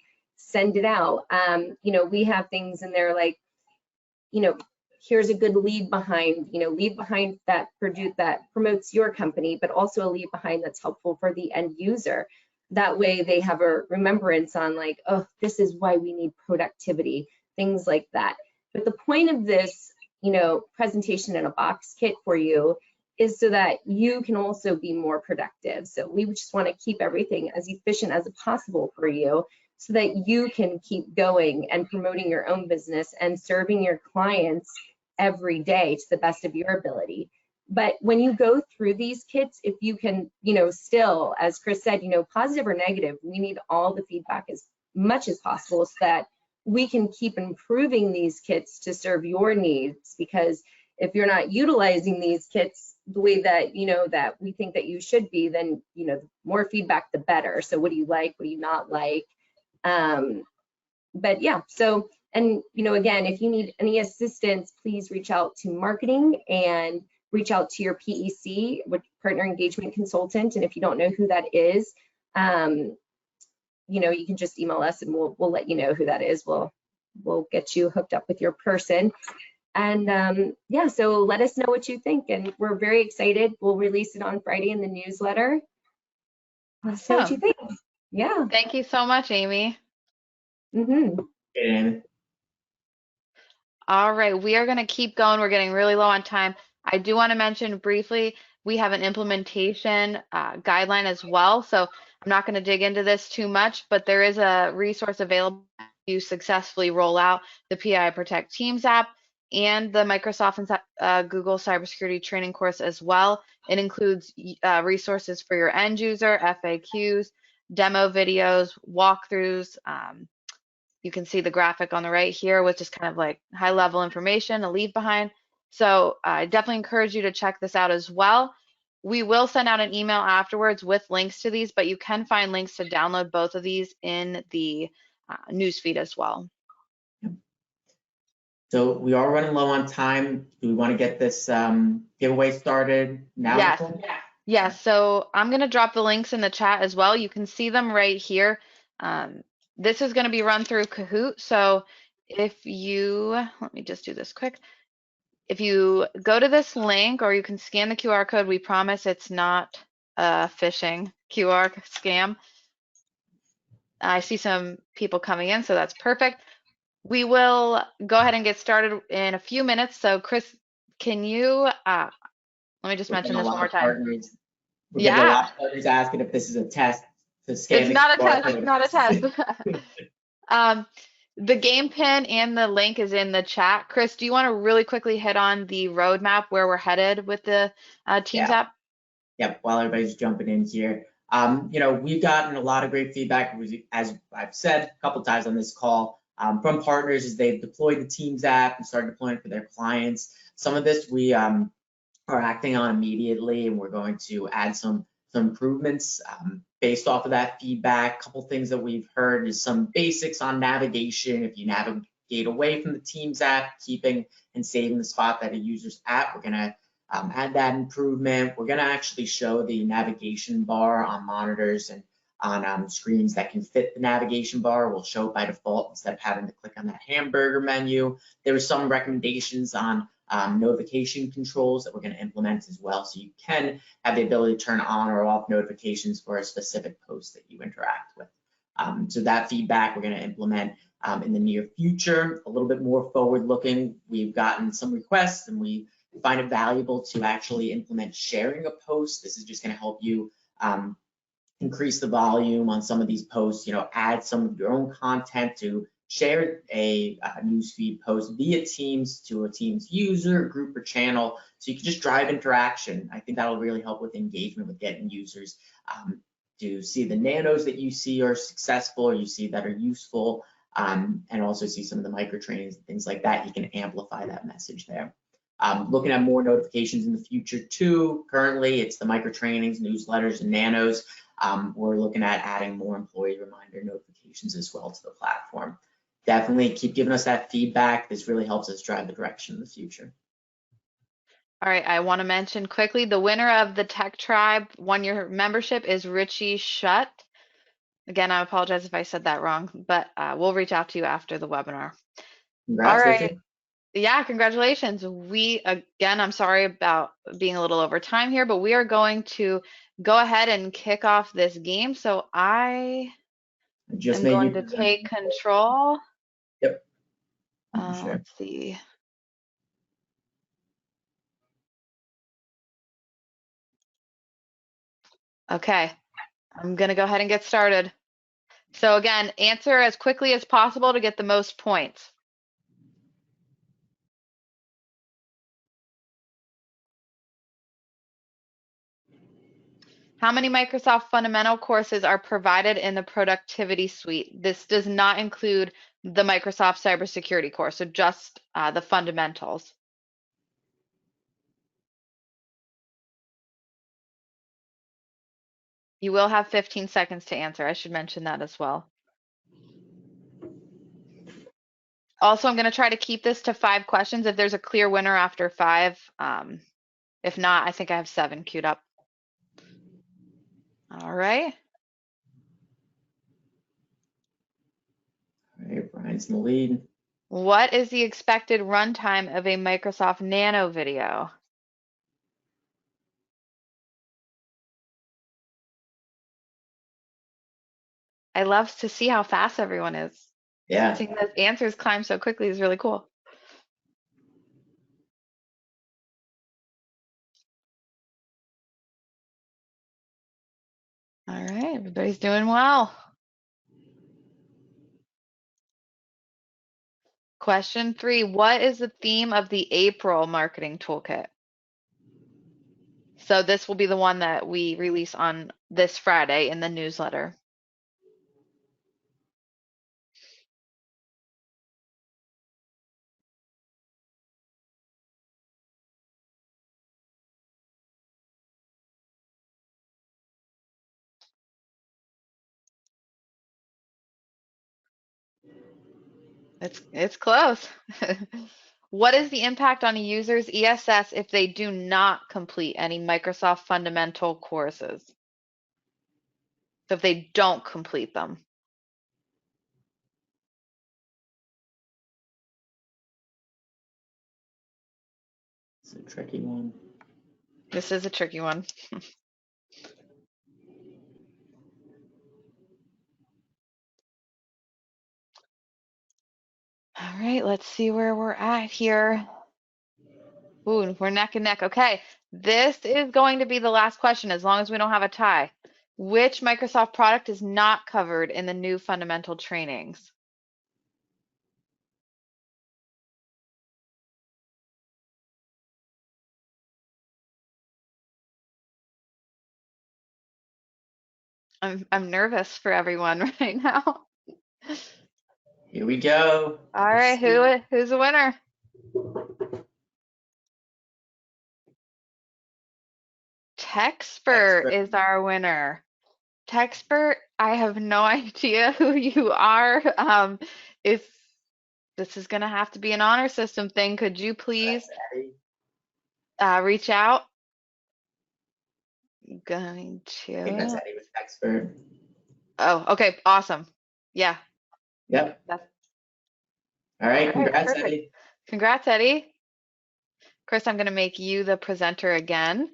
Speaker 10: send it out. We have things in there like, here's a good leave behind that promotes your company, but also a leave behind that's helpful for the end user. That way they have a remembrance on like, oh, this is why we need productivity, things like that. But the point of this, presentation in a box kit for you is so that you can also be more productive. So we just want to keep everything as efficient as possible for you so that you can keep going and promoting your own business and serving your clients every day to the best of your ability. But when you go through these kits, if you can, still, as Chris said, positive or negative, we need all the feedback as much as possible so that we can keep improving these kits to serve your needs. Because if you're not utilizing these kits the way that, that we think that you should be, then, the more feedback, the better. So what do you like? What do you not like? But yeah, so, and, again, if you need any assistance, please reach out to marketing and reach out to your PEC, which partner engagement consultant. And if you don't know who that is, you can just email us and we'll let you know who that is. We'll get you hooked up with your person. And yeah, so let us know what you think. And we're very excited. We'll release it on Friday in the newsletter. Let us know what you think. Yeah.
Speaker 1: Thank you so much, Amy.
Speaker 2: And
Speaker 1: All right, we are going to keep going. We're getting really low on time. I do want to mention briefly, we have an implementation guideline as well. So I'm not going to dig into this too much, but there is a resource available to successfully roll out the PI Protect Teams app and the Microsoft and Google cybersecurity training course as well. It includes resources for your end user, FAQs, demo videos, walkthroughs. You can see the graphic on the right here with just kind of like high level information, a leave behind. So I definitely encourage you to check this out as well. We will send out an email afterwards with links to these, but you can find links to download both of these in the newsfeed as well.
Speaker 2: So we are running low on time. Do we want to get this giveaway started now?
Speaker 1: Yes. Yes. So I'm going to drop the links in the chat as well. You can see them right here. This is going to be run through Kahoot. So if you, let me just do this quick. If you go to this link or you can scan the QR code, we promise it's not a phishing QR scam. I see some people coming in, so that's perfect. We will go ahead and get started in a few minutes. So Chris, can you, let me just mention this one more time.
Speaker 2: We're getting a lot of partners asking if this is a test.
Speaker 1: It's not a test, it's not a test. The game pin and the link is in the chat. Chris, do you want to really quickly hit on the roadmap where we're headed with the Teams app?
Speaker 2: Yep, while everybody's jumping in here. We've gotten a lot of great feedback, as I've said a couple times on this call, from partners as they've deployed the Teams app and started deploying it for their clients. Some of this we are acting on immediately, and we're going to add some improvements based off of that feedback. A couple things that we've heard is some basics on navigation. If you navigate away from the Teams app, keeping and saving the spot that a user's at, we're going to add that improvement. We're going to actually show the navigation bar on monitors and on screens that can fit the navigation bar. We'll show it by default instead of having to click on that hamburger menu. There were some recommendations on notification controls that we're going to implement as well, so you can have the ability to turn on or off notifications for a specific post that you interact with. So that feedback we're going to implement in the near future. A little bit more forward looking, we've gotten some requests and we find it valuable to actually implement sharing a post. This is just going to help you increase the volume on some of these posts, add some of your own content to share a newsfeed post via Teams to a Teams user, group, or channel, so you can just drive interaction. I think that'll really help with engagement, with getting users to see the nanos that you see are successful or you see that are useful, and also see some of the micro trainings and things like that. You can amplify that message there. Looking at more notifications in the future too. Currently, it's the micro trainings, newsletters, and nanos. We're looking at adding more employee reminder notifications as well to the platform. Definitely keep giving us that feedback. This really helps us drive the direction in the future.
Speaker 1: All right, I want to mention quickly the winner of the Tech Tribe one-year membership is Richie Shutt. Again, I apologize if I said that wrong, but we'll reach out to you after the webinar.
Speaker 2: Congrats,
Speaker 1: All right.
Speaker 2: Christian.
Speaker 1: Yeah, congratulations. Again, I'm sorry about being a little over time here, but we are going to go ahead and kick off this game. So I
Speaker 2: Just
Speaker 1: am
Speaker 2: made
Speaker 1: going
Speaker 2: you
Speaker 1: to take control.
Speaker 2: Yep. Sure.
Speaker 1: Let's see. Okay, I'm going to go ahead and get started. So again, answer as quickly as possible to get the most points. How many Microsoft Fundamental courses are provided in the Productivity Suite? This does not include the Microsoft Cybersecurity course, so just the fundamentals. You will have 15 seconds to answer. I should mention that as well. Also, I'm going to try to keep this to 5 questions if there's a clear winner after 5. If not, I think I have 7 queued up. All right.
Speaker 2: All right, Brian's in the lead.
Speaker 1: What is the expected runtime of a Microsoft Nano video? I love to see how fast everyone is.
Speaker 2: Yeah.
Speaker 1: Seeing those answers climb so quickly is really cool. All right, everybody's doing well. Question 3, what is the theme of the April marketing toolkit? So this will be the one that we release on this Friday in the newsletter. It's close. What is the impact on a user's ESS if they do not complete any Microsoft Fundamental courses? So if they don't complete them.
Speaker 2: It's a tricky one.
Speaker 1: This is a tricky one. All right, let's see where we're at here. Ooh, we're neck and neck. Okay, this is going to be the last question as long as we don't have a tie. Which Microsoft product is not covered in the new fundamental trainings? I'm nervous for everyone right now.
Speaker 2: Here we go.
Speaker 1: All right, who's the winner? Techspert is our winner. Techspert, I have no idea who you are. If this is going to have to be an honor system thing, could you please reach out? I'm going to.
Speaker 2: I think that's Eddie with Expert.
Speaker 1: Oh, okay, awesome. Yeah.
Speaker 2: Yep.
Speaker 1: That's...
Speaker 2: All right, congrats,
Speaker 1: perfect.
Speaker 2: Eddie.
Speaker 1: Congrats, Eddie. Chris, I'm going to make you the presenter again.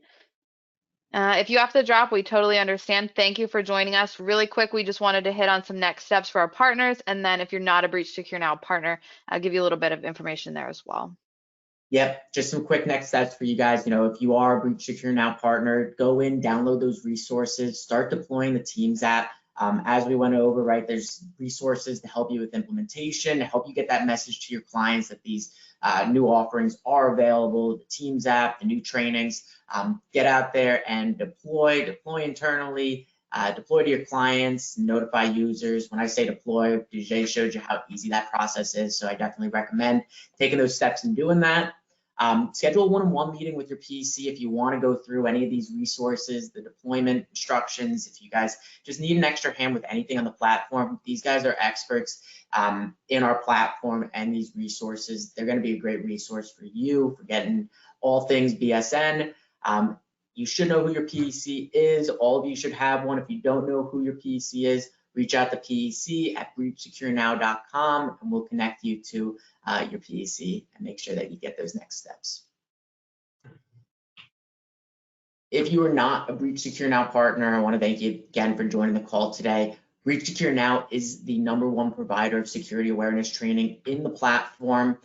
Speaker 1: If you have to drop, we totally understand. Thank you for joining us. Really quick, we just wanted to hit on some next steps for our partners. And then if you're not a Breach Secure Now partner, I'll give you a little bit of information there as well.
Speaker 2: Yep, just some quick next steps for you guys. You know, if you are a Breach Secure Now partner, go in, download those resources, start deploying the Teams app. As we went over, right, there's resources to help you with implementation, to help you get that message to your clients that these new offerings are available, the Teams app, the new trainings. Get out there and deploy internally, deploy to your clients, notify users. When I say deploy, DJ showed you how easy that process is, so I definitely recommend taking those steps and doing that. Schedule a one-on-one meeting with your PC if you want to go through any of these resources, the deployment instructions. If you guys just need an extra hand with anything on the platform, these guys are experts in our platform and these resources. They're going to be a great resource for you for getting all things BSN. You should know who your PC is. All of you should have one. If you don't know who your PC is, reach out to PEC at breachsecurenow.com, and we'll connect you to your PEC and make sure that you get those next steps. If you are not a Breach Secure Now partner, I want to thank you again for joining the call today. Breach Secure Now is the #1 provider of security awareness training in the platform.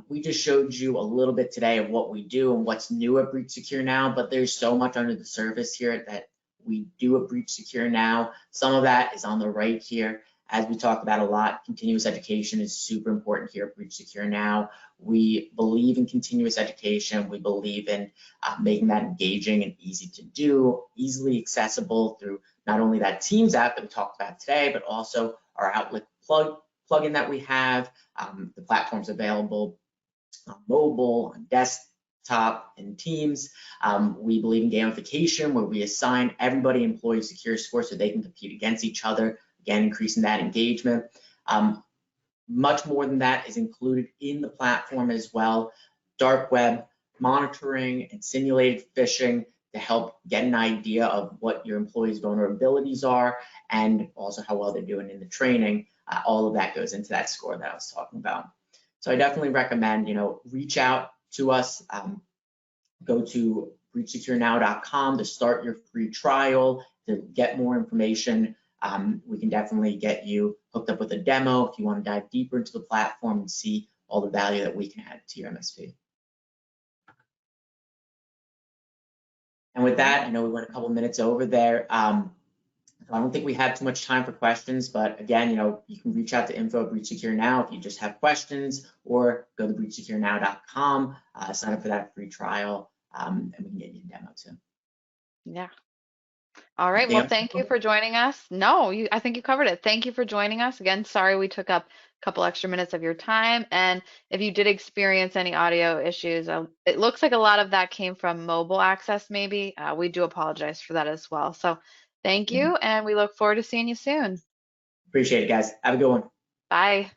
Speaker 2: We just showed you a little bit today of what we do and what's new at Breach Secure Now, but there's so much under the surface here that we do at Breach Secure Now. Some of that is on the right here. As we talk about a lot, continuous education is super important here at Breach Secure Now. We believe in continuous education. We believe in making that engaging and easy to do, easily accessible through not only that Teams app that we talked about today, but also our Outlook plugin that we have. The platform's available on mobile, on desktop, and Teams. We believe in gamification, where we assign everybody employee secure score so they can compete against each other, again, increasing that engagement. Much more than that is included in the platform as well. Dark web monitoring and simulated phishing to help get an idea of what your employees' vulnerabilities are and also how well they're doing in the training. All of that goes into that score that I was talking about. So I definitely recommend, reach out to us. Go to breachsecurenow.com to start your free trial, to get more information. We can definitely get you hooked up with a demo if you want to dive deeper into the platform and see all the value that we can add to your MSP. And with that, I know we went a couple minutes over there. I don't think we have too much time for questions, but again, you can reach out to info@breachsecure.now if you just have questions, or go to breachsecurenow.com, sign up for that free trial, and we can get you a demo too.
Speaker 1: Yeah. All right. Well, thank you for joining us. No, I think you covered it. Thank you for joining us. Again, sorry we took up a couple extra minutes of your time. And if you did experience any audio issues, it looks like a lot of that came from mobile access, maybe. We do apologize for that as well. So thank you, and we look forward to seeing you soon.
Speaker 2: Appreciate it, guys. Have a good one.
Speaker 1: Bye.